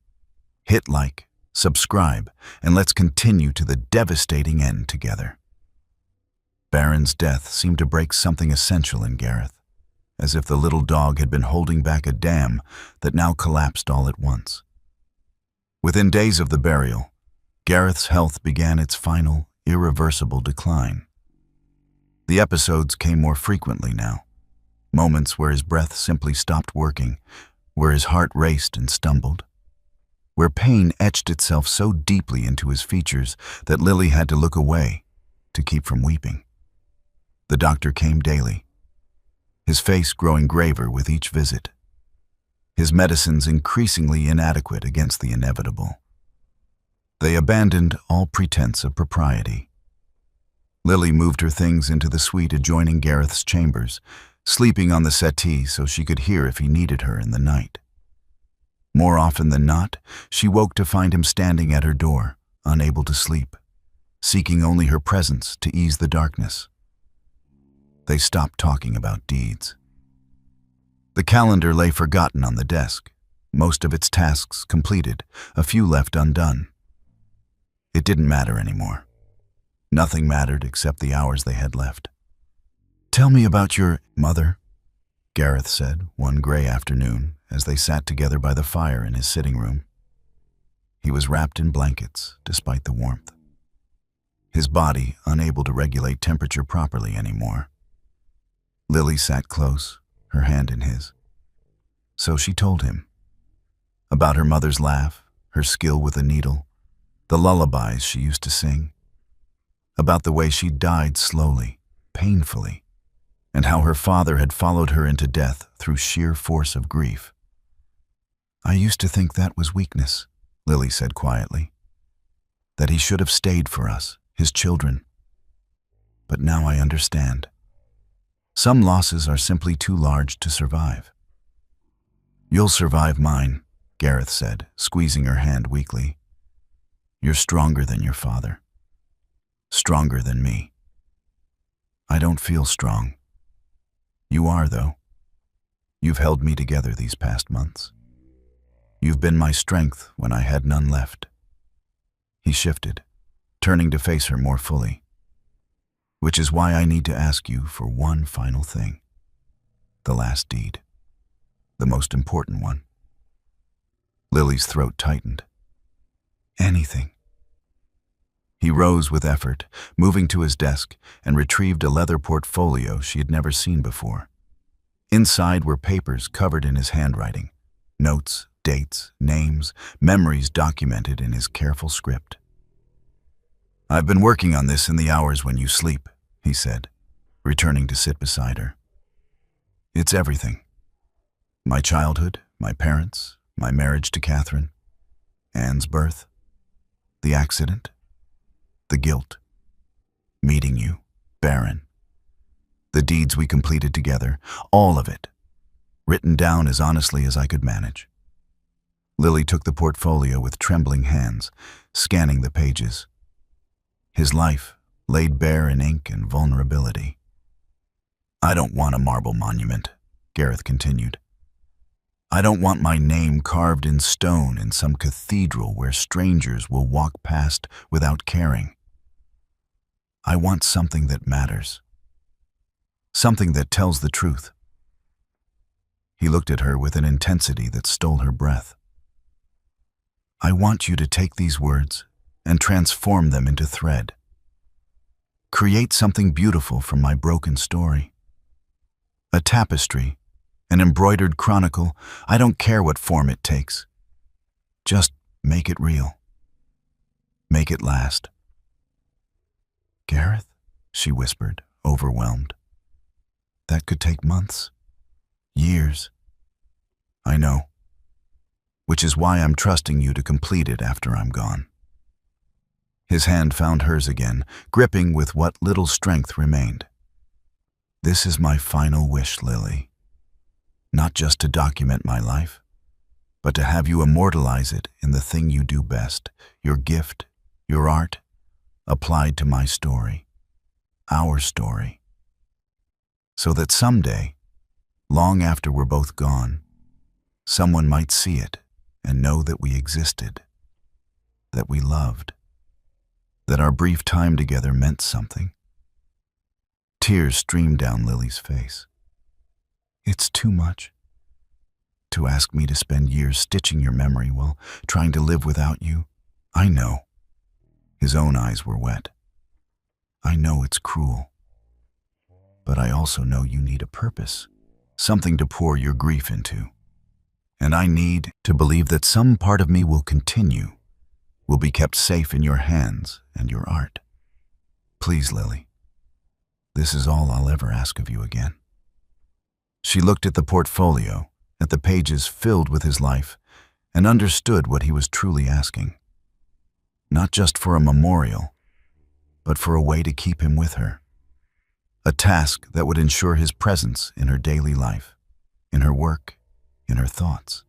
Hit like, subscribe, and let's continue to the devastating end together. Baron's death seemed to break something essential in Gareth, as if the little dog had been holding back a dam that now collapsed all at once. Within days of the burial, Gareth's health began its final, irreversible decline. The episodes came more frequently now, moments where his breath simply stopped working, where his heart raced and stumbled, where pain etched itself so deeply into his features that Lily had to look away to keep from weeping. The doctor came daily, his face growing graver with each visit, his medicines increasingly inadequate against the inevitable. They abandoned all pretense of propriety. Lily moved her things into the suite adjoining Gareth's chambers, sleeping on the settee so she could hear if he needed her in the night. More often than not, she woke to find him standing at her door, unable to sleep, seeking only her presence to ease the darkness. They stopped talking about deeds. The calendar lay forgotten on the desk, most of its tasks completed, a few left undone. It didn't matter anymore. Nothing mattered except the hours they had left. "Tell me about your mother," Gareth said one gray afternoon as they sat together by the fire in his sitting room. He was wrapped in blankets despite the warmth, his body unable to regulate temperature properly anymore. Lily sat close, her hand in his. So she told him about her mother's laugh, her skill with a needle, the lullabies she used to sing, about the way she died slowly, painfully, and how her father had followed her into death through sheer force of grief. "I used to think that was weakness," Lily said quietly, "that he should have stayed for us, his children. But now I understand. Some losses are simply too large to survive." "You'll survive mine," Gareth said, squeezing her hand weakly. "You're stronger than your father. Stronger than me. I don't feel strong. You are, though. You've held me together these past months. You've been my strength when I had none left." He shifted, turning to face her more fully. "Which is why I need to ask you for one final thing. The last deed. The most important one." Lily's throat tightened. "Anything." He rose with effort, moving to his desk, and retrieved a leather portfolio she had never seen before. Inside were papers covered in his handwriting, notes, dates, names, memories documented in his careful script. "I've been working on this in the hours when you sleep," he said, returning to sit beside her. "It's everything. My childhood, my parents, my marriage to Catherine, Anne's birth, the accident, the guilt, meeting you, Baron, the deeds we completed together, all of it, written down as honestly as I could manage." Lily took the portfolio with trembling hands, scanning the pages. His life laid bare in ink and vulnerability. "I don't want a marble monument," Gareth continued. "I don't want my name carved in stone in some cathedral where strangers will walk past without caring. I want something that matters. Something that tells the truth." He looked at her with an intensity that stole her breath. "I want you to take these words and transform them into thread. Create something beautiful from my broken story. A tapestry, an embroidered chronicle, I don't care what form it takes. Just make it real. Make it last." "Gareth," she whispered, overwhelmed. "That could take months, years." "I know. Which is why I'm trusting you to complete it after I'm gone." His hand found hers again, gripping with what little strength remained. "This is my final wish, Lily. Not just to document my life, but to have you immortalize it in the thing you do best, your gift, your art, applied to my story, our story. So that someday, long after we're both gone, someone might see it and know that we existed, that we loved, that our brief time together meant something." Tears streamed down Lily's face. "It's too much. To ask me to spend years stitching your memory while trying to live without you. I know." His own eyes were wet. "I know it's cruel. But I also know you need a purpose, something to pour your grief into. And I need to believe that some part of me will continue, will be kept safe in your hands and your art. Please, Lily. This is all I'll ever ask of you again." She looked at the portfolio, at the pages filled with his life, and understood what he was truly asking. Not just for a memorial, but for a way to keep him with her. A task that would ensure his presence in her daily life, in her work, in her thoughts.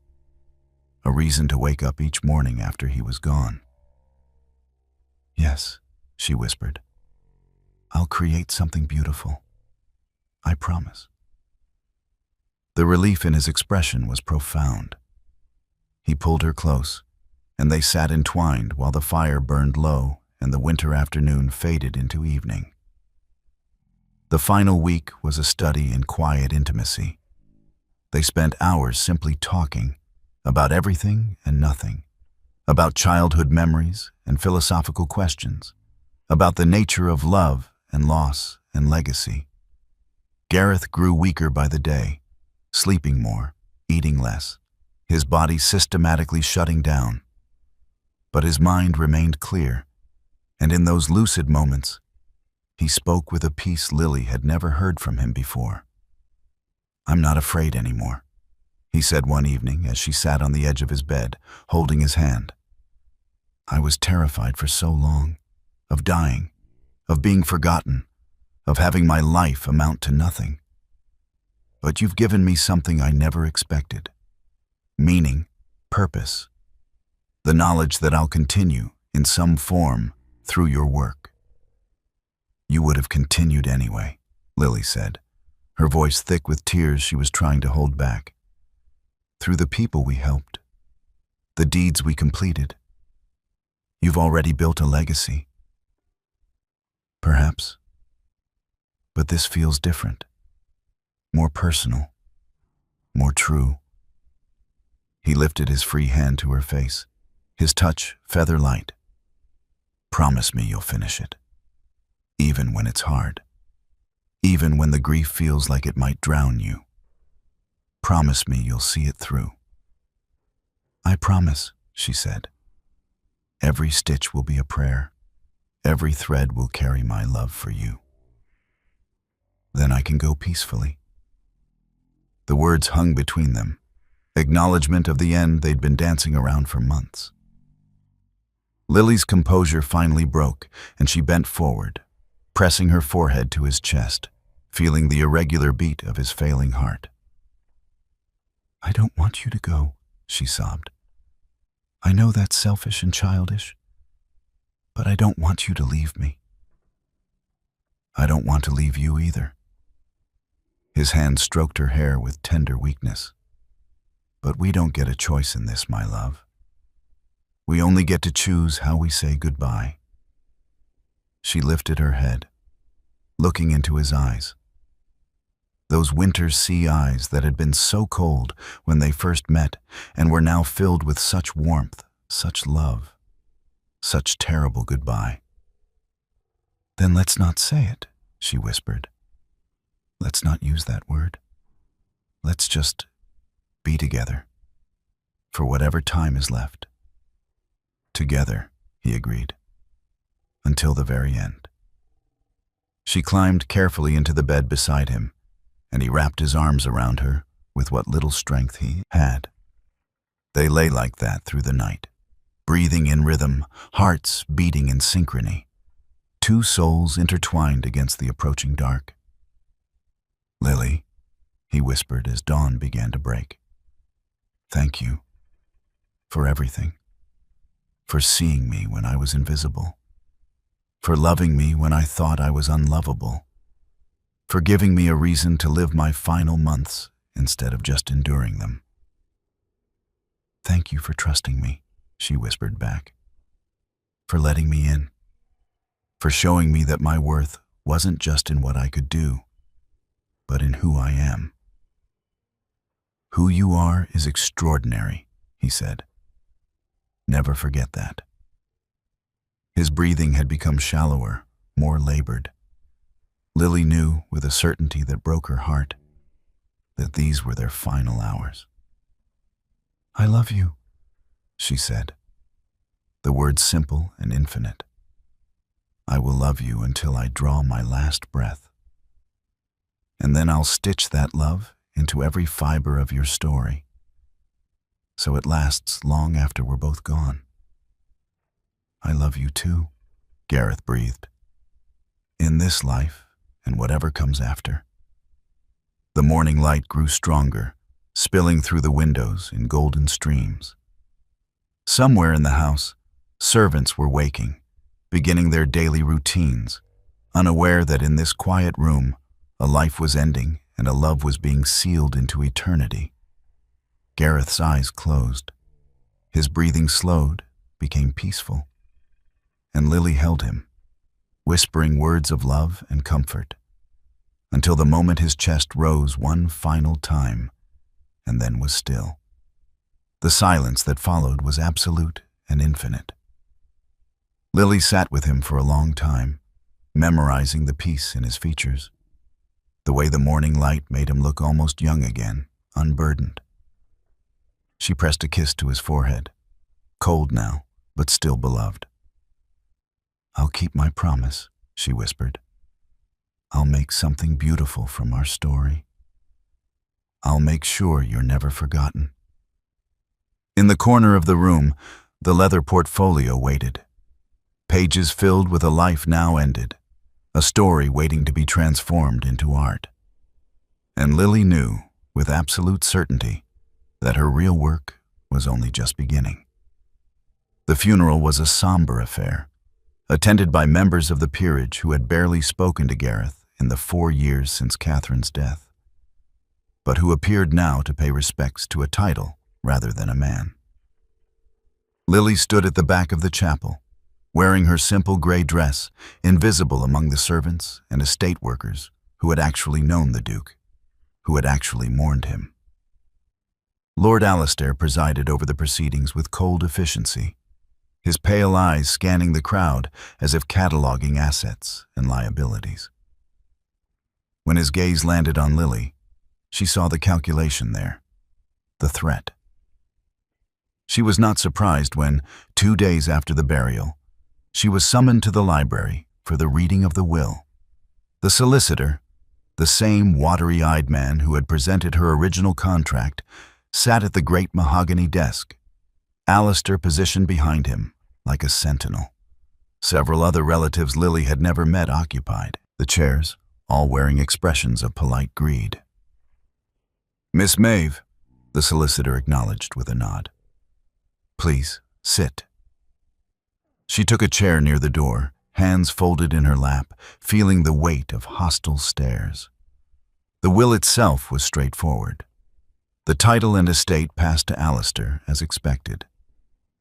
a reason to wake up each morning after he was gone. "Yes," she whispered. "I'll create something beautiful. I promise." The relief in his expression was profound. He pulled her close, and they sat entwined while the fire burned low and the winter afternoon faded into evening. The final week was a study in quiet intimacy. They spent hours simply talking about everything and nothing, about childhood memories and philosophical questions, about the nature of love and loss and legacy. Gareth grew weaker by the day, sleeping more, eating less, his body systematically shutting down. But his mind remained clear, and in those lucid moments, he spoke with a peace Lily had never heard from him before. "I'm not afraid anymore," he said one evening as she sat on the edge of his bed, holding his hand. "I was terrified for so long, of dying, of being forgotten, of having my life amount to nothing. But you've given me something I never expected. Meaning, purpose, the knowledge that I'll continue, in some form, through your work." "You would have continued anyway," Lily said, her voice thick with tears she was trying to hold back. "Through the people we helped, the deeds we completed. You've already built a legacy." "Perhaps. But this feels different, more personal, more true." He lifted his free hand to her face, his touch feather light. "Promise me you'll finish it, even when it's hard, even when the grief feels like it might drown you. Promise me you'll see it through." "I promise," she said. "Every stitch will be a prayer. Every thread will carry my love for you. Then I can go peacefully." The words hung between them, acknowledgement of the end they'd been dancing around for months. Lily's composure finally broke, and she bent forward, pressing her forehead to his chest, feeling the irregular beat of his failing heart. "I don't want you to go," she sobbed. "I know that's selfish and childish, but I don't want you to leave me." "I don't want to leave you either." His hand stroked her hair with tender weakness. "But we don't get a choice in this, my love. We only get to choose how we say goodbye." She lifted her head, looking into his eyes. Those winter sea eyes that had been so cold when they first met and were now filled with such warmth, such love, such terrible goodbye. "Then let's not say it," she whispered. "Let's not use that word. Let's just be together, for whatever time is left." "Together," he agreed, "until the very end." She climbed carefully into the bed beside him, and he wrapped his arms around her with what little strength he had. They lay like that through the night, breathing in rhythm, hearts beating in synchrony, two souls intertwined against the approaching dark. "Lily," he whispered as dawn began to break. "Thank you for everything. For seeing me when I was invisible. For loving me when I thought I was unlovable. For giving me a reason to live my final months instead of just enduring them." "Thank you for trusting me," she whispered back. "For letting me in. For showing me that my worth wasn't just in what I could do, but in who I am." "Who you are is extraordinary," he said. "Never forget that." His breathing had become shallower, more labored. Lily knew, with a certainty that broke her heart, that these were their final hours. "I love you," she said, the words simple and infinite. "I will love you until I draw my last breath. And then I'll stitch that love into every fiber of your story, so it lasts long after we're both gone." "I love you too," Gareth breathed. "In this life and whatever comes after." The morning light grew stronger, spilling through the windows in golden streams. Somewhere in the house, servants were waking, beginning their daily routines, unaware that in this quiet room, a life was ending and a love was being sealed into eternity. Gareth's eyes closed. His breathing slowed, became peaceful. And Lily held him, whispering words of love and comfort, until the moment his chest rose one final time, and then was still. The silence that followed was absolute and infinite. Lily sat with him for a long time, memorizing the peace in his features, the way the morning light made him look almost young again, unburdened. She pressed a kiss to his forehead, cold now, but still beloved. "I'll keep my promise," she whispered. "I'll make something beautiful from our story. I'll make sure you're never forgotten." In the corner of the room, the leather portfolio waited. Pages filled with a life now ended, a story waiting to be transformed into art. And Lily knew, with absolute certainty, that her real work was only just beginning. The funeral was a somber affair, attended by members of the peerage who had barely spoken to Gareth in the 4 years since Catherine's death, but who appeared now to pay respects to a title rather than a man. Lily stood at the back of the chapel, wearing her simple gray dress, invisible among the servants and estate workers who had actually known the Duke, who had actually mourned him. Lord Alistair presided over the proceedings with cold efficiency, his pale eyes scanning the crowd as if cataloging assets and liabilities. When his gaze landed on Lily, she saw the calculation there, the threat. She was not surprised when, 2 days after the burial, she was summoned to the library for the reading of the will. The solicitor, the same watery-eyed man who had presented her original contract, sat at the great mahogany desk, Alistair positioned behind him like a sentinel. Several other relatives Lily had never met occupied the chairs, all wearing expressions of polite greed. "Miss Maeve," the solicitor acknowledged with a nod. "Please, sit." She took a chair near the door, hands folded in her lap, feeling the weight of hostile stares. The will itself was straightforward. The title and estate passed to Alistair as expected.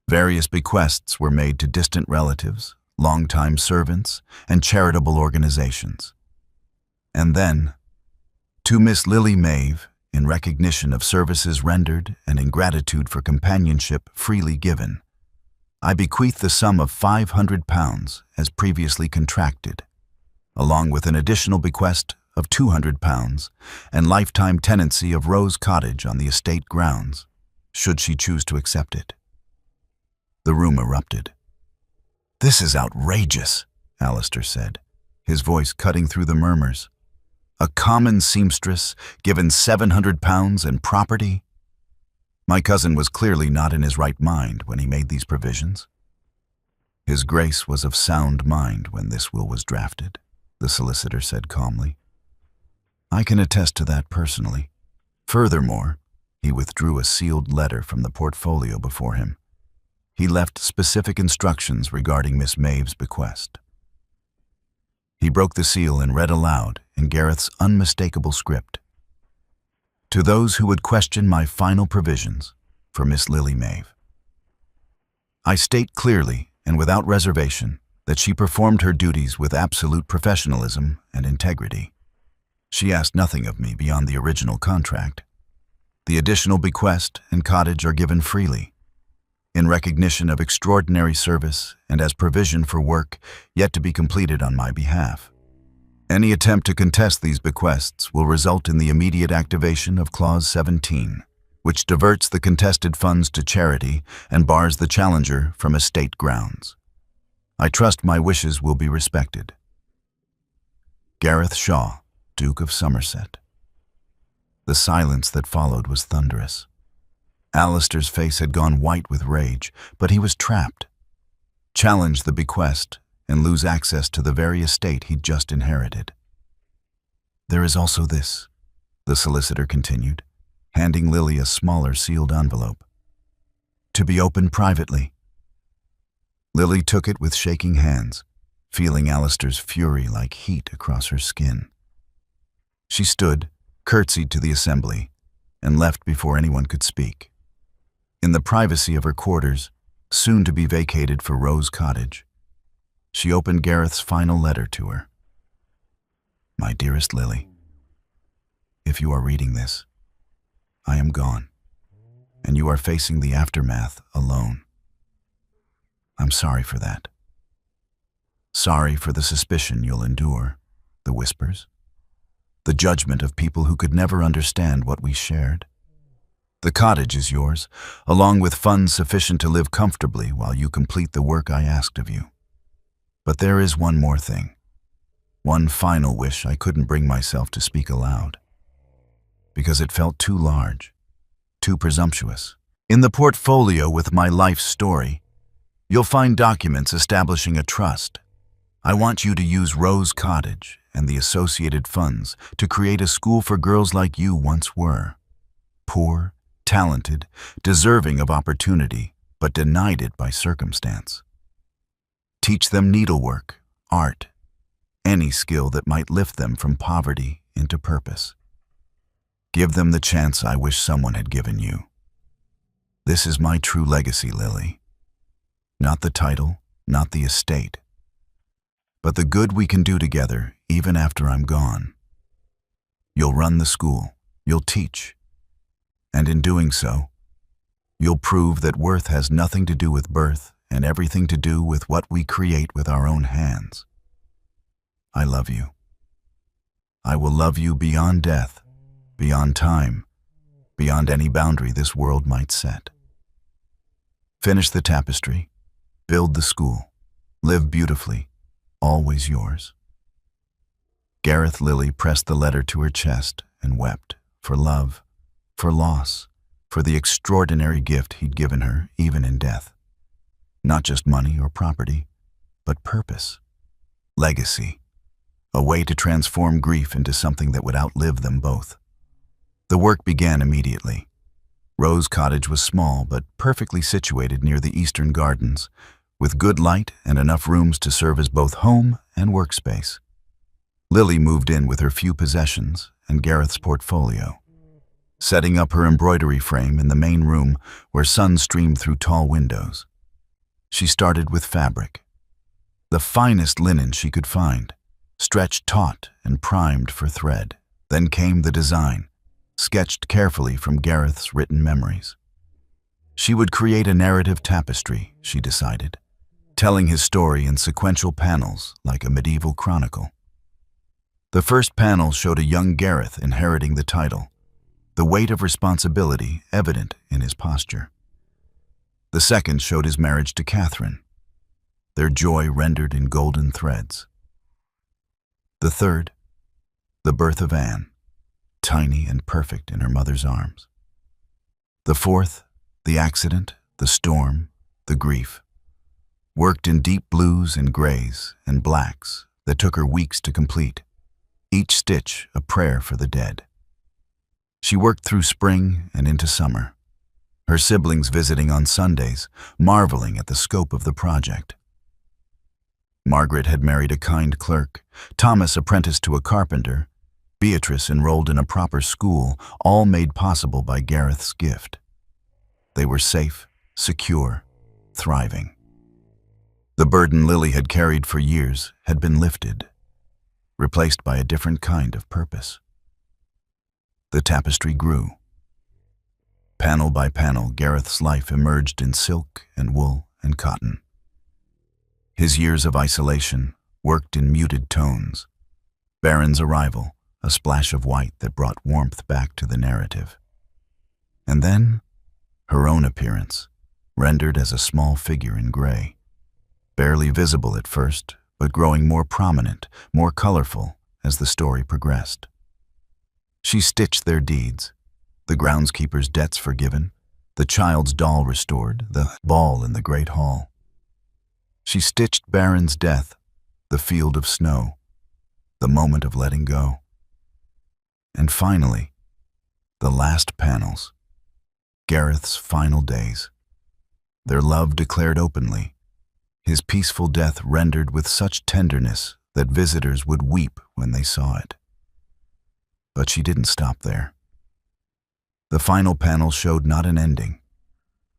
Various bequests were made to distant relatives, longtime servants, and charitable organizations. And then, to Miss Lily Maeve, in recognition of services rendered and in gratitude for companionship freely given, I bequeath the sum of £500 as previously contracted, along with an additional bequest of £200 and lifetime tenancy of Rose Cottage on the estate grounds, should she choose to accept it. The room erupted. "This is outrageous," Alistair said, his voice cutting through the murmurs. "A common seamstress given £700 and property? My cousin was clearly not in his right mind when he made these provisions." "His Grace was of sound mind when this will was drafted," the solicitor said calmly. "I can attest to that personally. Furthermore," he withdrew a sealed letter from the portfolio before him. He left specific instructions regarding Miss Maeve's bequest. He broke the seal and read aloud in Gareth's unmistakable script. "To those who would question my final provisions for Miss Lily Maeve, I state clearly and without reservation that she performed her duties with absolute professionalism and integrity. She asked nothing of me beyond the original contract. The additional bequest and cottage are given freely, in recognition of extraordinary service and as provision for work yet to be completed on my behalf. Any attempt to contest these bequests will result in the immediate activation of Clause 17, which diverts the contested funds to charity and bars the challenger from estate grounds. I trust my wishes will be respected. Gareth Shaw, Duke of Somerset." The silence that followed was thunderous. Alistair's face had gone white with rage, but he was trapped. Challenge the bequest and lose access to the very estate he'd just inherited. "There is also this," the solicitor continued, handing Lily a smaller sealed envelope. to be opened privately." Lily took it with shaking hands, feeling Alistair's fury like heat across her skin. She stood, curtsied to the assembly, and left before anyone could speak. In the privacy of her quarters, soon to be vacated for Rose Cottage, she opened Gareth's final letter to her. "My dearest Lily, if you are reading this, I am gone, and you are facing the aftermath alone. I'm sorry for that. Sorry for the suspicion you'll endure, the whispers, the judgment of people who could never understand what we shared. The cottage is yours, along with funds sufficient to live comfortably while you complete the work I asked of you. But there is one more thing, one final wish I couldn't bring myself to speak aloud, because it felt too large, too presumptuous. In the portfolio with my life story, you'll find documents establishing a trust. I want you to use Rose Cottage and the associated funds to create a school for girls like you once were. Poor, talented, deserving of opportunity, but denied it by circumstance. Teach them needlework, art, any skill that might lift them from poverty into purpose. Give them the chance I wish someone had given you. This is my true legacy, Lily. Not the title, not the estate, but the good we can do together even after I'm gone. You'll run the school, you'll teach, and in doing so, you'll prove that worth has nothing to do with birth and everything to do with what we create with our own hands. I love you. I will love you beyond death, beyond time, beyond any boundary this world might set. Finish the tapestry, build the school, live beautifully, always yours." Gareth Lily pressed the letter to her chest and wept for love, for loss, for the extraordinary gift he'd given her even in death. Not just money or property, but purpose, legacy, a way to transform grief into something that would outlive them both. The work began immediately. Rose Cottage was small but perfectly situated near the eastern gardens, with good light and enough rooms to serve as both home and workspace. Lily moved in with her few possessions and Gareth's portfolio, setting up her embroidery frame in the main room where sun streamed through tall windows. She started with fabric, the finest linen she could find, stretched taut and primed for thread. Then came the design, sketched carefully from Gareth's written memories. She would create a narrative tapestry, she decided, telling his story in sequential panels like a medieval chronicle. The first panel showed a young Gareth inheriting the title, the weight of responsibility evident in his posture. The second showed his marriage to Catherine, their joy rendered in golden threads. The third, the birth of Anne, tiny and perfect in her mother's arms. The fourth, the accident, the storm, the grief, worked in deep blues and grays and blacks that took her weeks to complete, each stitch a prayer for the dead. She worked through spring and into summer, her siblings visiting on Sundays, marveling at the scope of the project. Margaret had married a kind clerk, Thomas apprenticed to a carpenter, Beatrice enrolled in a proper school, all made possible by Gareth's gift. They were safe, secure, thriving. The burden Lily had carried for years had been lifted, replaced by a different kind of purpose. The tapestry grew. Panel by panel, Gareth's life emerged in silk and wool and cotton. His years of isolation worked in muted tones. Baron's arrival, a splash of white that brought warmth back to the narrative. And then, her own appearance, rendered as a small figure in gray, barely visible at first, but growing more prominent, more colorful as the story progressed. She stitched their deeds, the groundskeeper's debts forgiven, the child's doll restored, the ball in the great hall. She stitched Baron's death, the field of snow, the moment of letting go. And finally, the last panels, Gareth's final days, their love declared openly, his peaceful death rendered with such tenderness that visitors would weep when they saw it. But she didn't stop there. The final panel showed not an ending,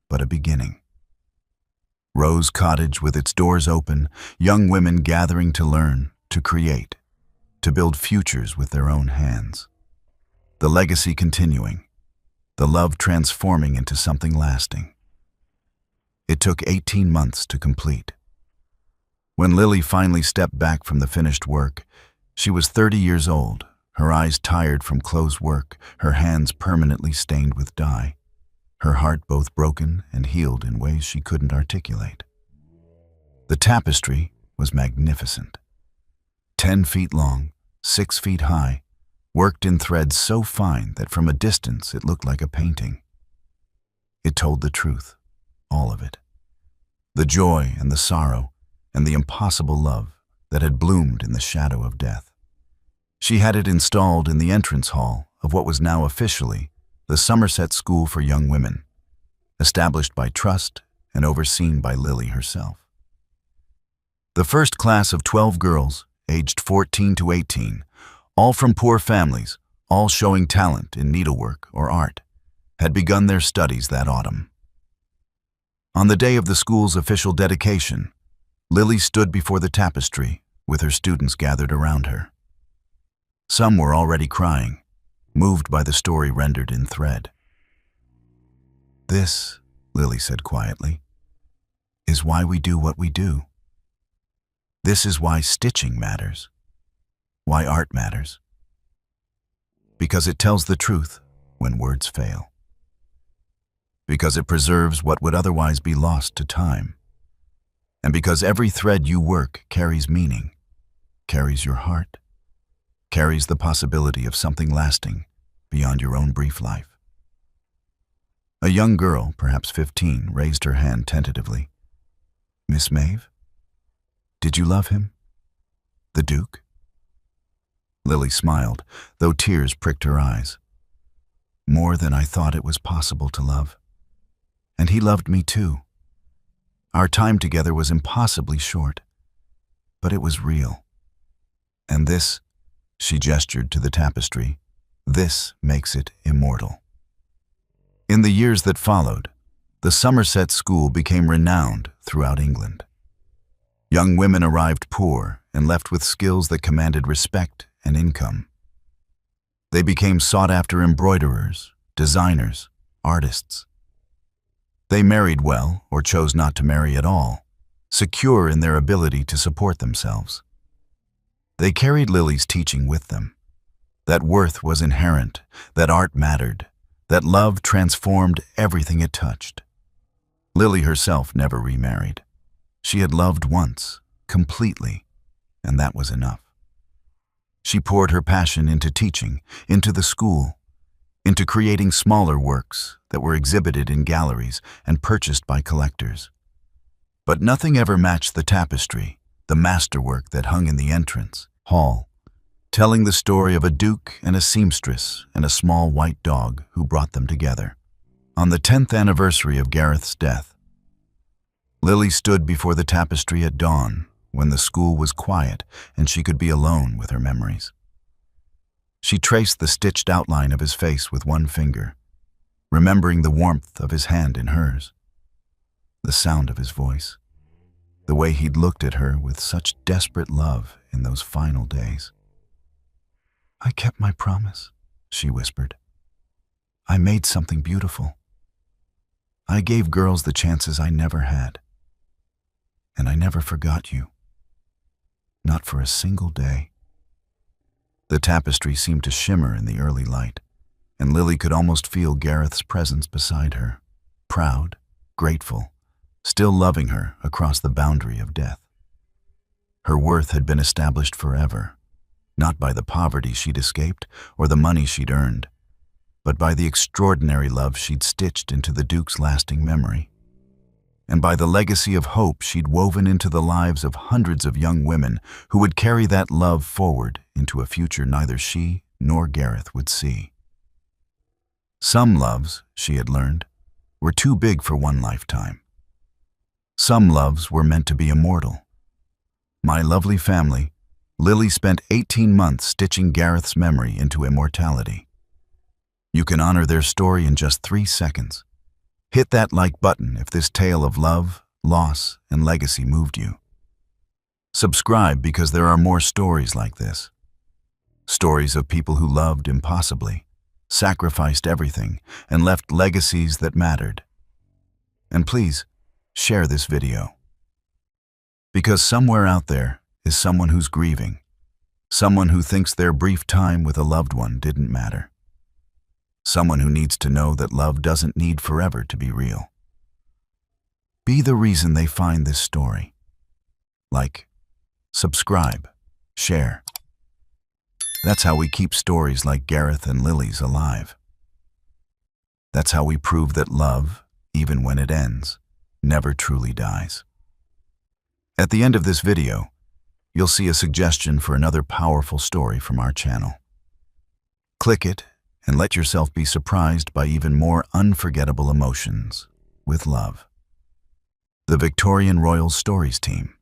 but a beginning. Rose Cottage with its doors open, young women gathering to learn, to create, to build futures with their own hands. The legacy continuing, the love transforming into something lasting. It took 18 months to complete. When Lily finally stepped back from the finished work, she was 30 years old, her eyes tired from close work, her hands permanently stained with dye, her heart both broken and healed in ways she couldn't articulate. The tapestry was magnificent. 10 feet long, 6 feet high, worked in threads so fine that from a distance it looked like a painting. It told the truth, all of it. The joy and the sorrow and the impossible love that had bloomed in the shadow of death. She had it installed in the entrance hall of what was now officially the Somerset School for Young Women, established by trust and overseen by Lily herself. The first class of 12 girls, aged 14 to 18, all from poor families, all showing talent in needlework or art, had begun their studies that autumn. On the day of the school's official dedication, Lily stood before the tapestry with her students gathered around her. Some were already crying, moved by the story rendered in thread. "This," Lily said quietly, "is why we do what we do. This is why stitching matters, why art matters. Because it tells the truth when words fail. Because it preserves what would otherwise be lost to time. And because every thread you work carries meaning, carries your heart, carries the possibility of something lasting beyond your own brief life." A young girl, perhaps 15, raised her hand tentatively. "Miss Maeve, did you love him? The Duke?" Lily smiled, though tears pricked her eyes. "More than I thought it was possible to love. And he loved me too. Our time together was impossibly short, but it was real. And this," she gestured to the tapestry, "this makes it immortal." In the years that followed, the Somerset School became renowned throughout England. Young women arrived poor and left with skills that commanded respect and income. They became sought-after embroiderers, designers, artists. They married well or chose not to marry at all, secure in their ability to support themselves. They carried Lily's teaching with them, that worth was inherent, that art mattered, that love transformed everything it touched. Lily herself never remarried. She had loved once, completely, and that was enough. She poured her passion into teaching, into the school, into creating smaller works that were exhibited in galleries and purchased by collectors. But nothing ever matched the tapestry, the masterwork that hung in the entrance hall, telling the story of a duke and a seamstress and a small white dog who brought them together. On the 10th anniversary of Gareth's death, Lily stood before the tapestry at dawn when the school was quiet and she could be alone with her memories. She traced the stitched outline of his face with one finger, remembering the warmth of his hand in hers, the sound of his voice, the way he'd looked at her with such desperate love in those final days. "I kept my promise," she whispered. "I made something beautiful. I gave girls the chances I never had. And I never forgot you. Not for a single day." The tapestry seemed to shimmer in the early light, and Lily could almost feel Gareth's presence beside her, proud, grateful, still loving her across the boundary of death. Her worth had been established forever, not by the poverty she'd escaped or the money she'd earned, but by the extraordinary love she'd stitched into the Duke's lasting memory, and by the legacy of hope she'd woven into the lives of hundreds of young women who would carry that love forward into a future neither she nor Gareth would see. Some loves, she had learned, were too big for one lifetime, Some loves were meant to be immortal. My lovely family, Lily spent 18 months stitching Gareth's memory into immortality. You can honor their story in just 3 seconds. Hit that like button if this tale of love, loss, and legacy moved you. Subscribe because there are more stories like this. Stories of people who loved impossibly, sacrificed everything, and left legacies that mattered. And please, share this video. Because somewhere out there is someone who's grieving, someone who thinks their brief time with a loved one didn't matter. Someone who needs to know that love doesn't need forever to be real. Be the reason they find this story. Like, subscribe, share. That's how we keep stories like Gareth and Lily's alive. That's how we prove that love, even when it ends, never truly dies. At the end of this video, you'll see a suggestion for another powerful story from our channel. Click it and let yourself be surprised by even more unforgettable emotions with love. The Victorian Royal Stories team.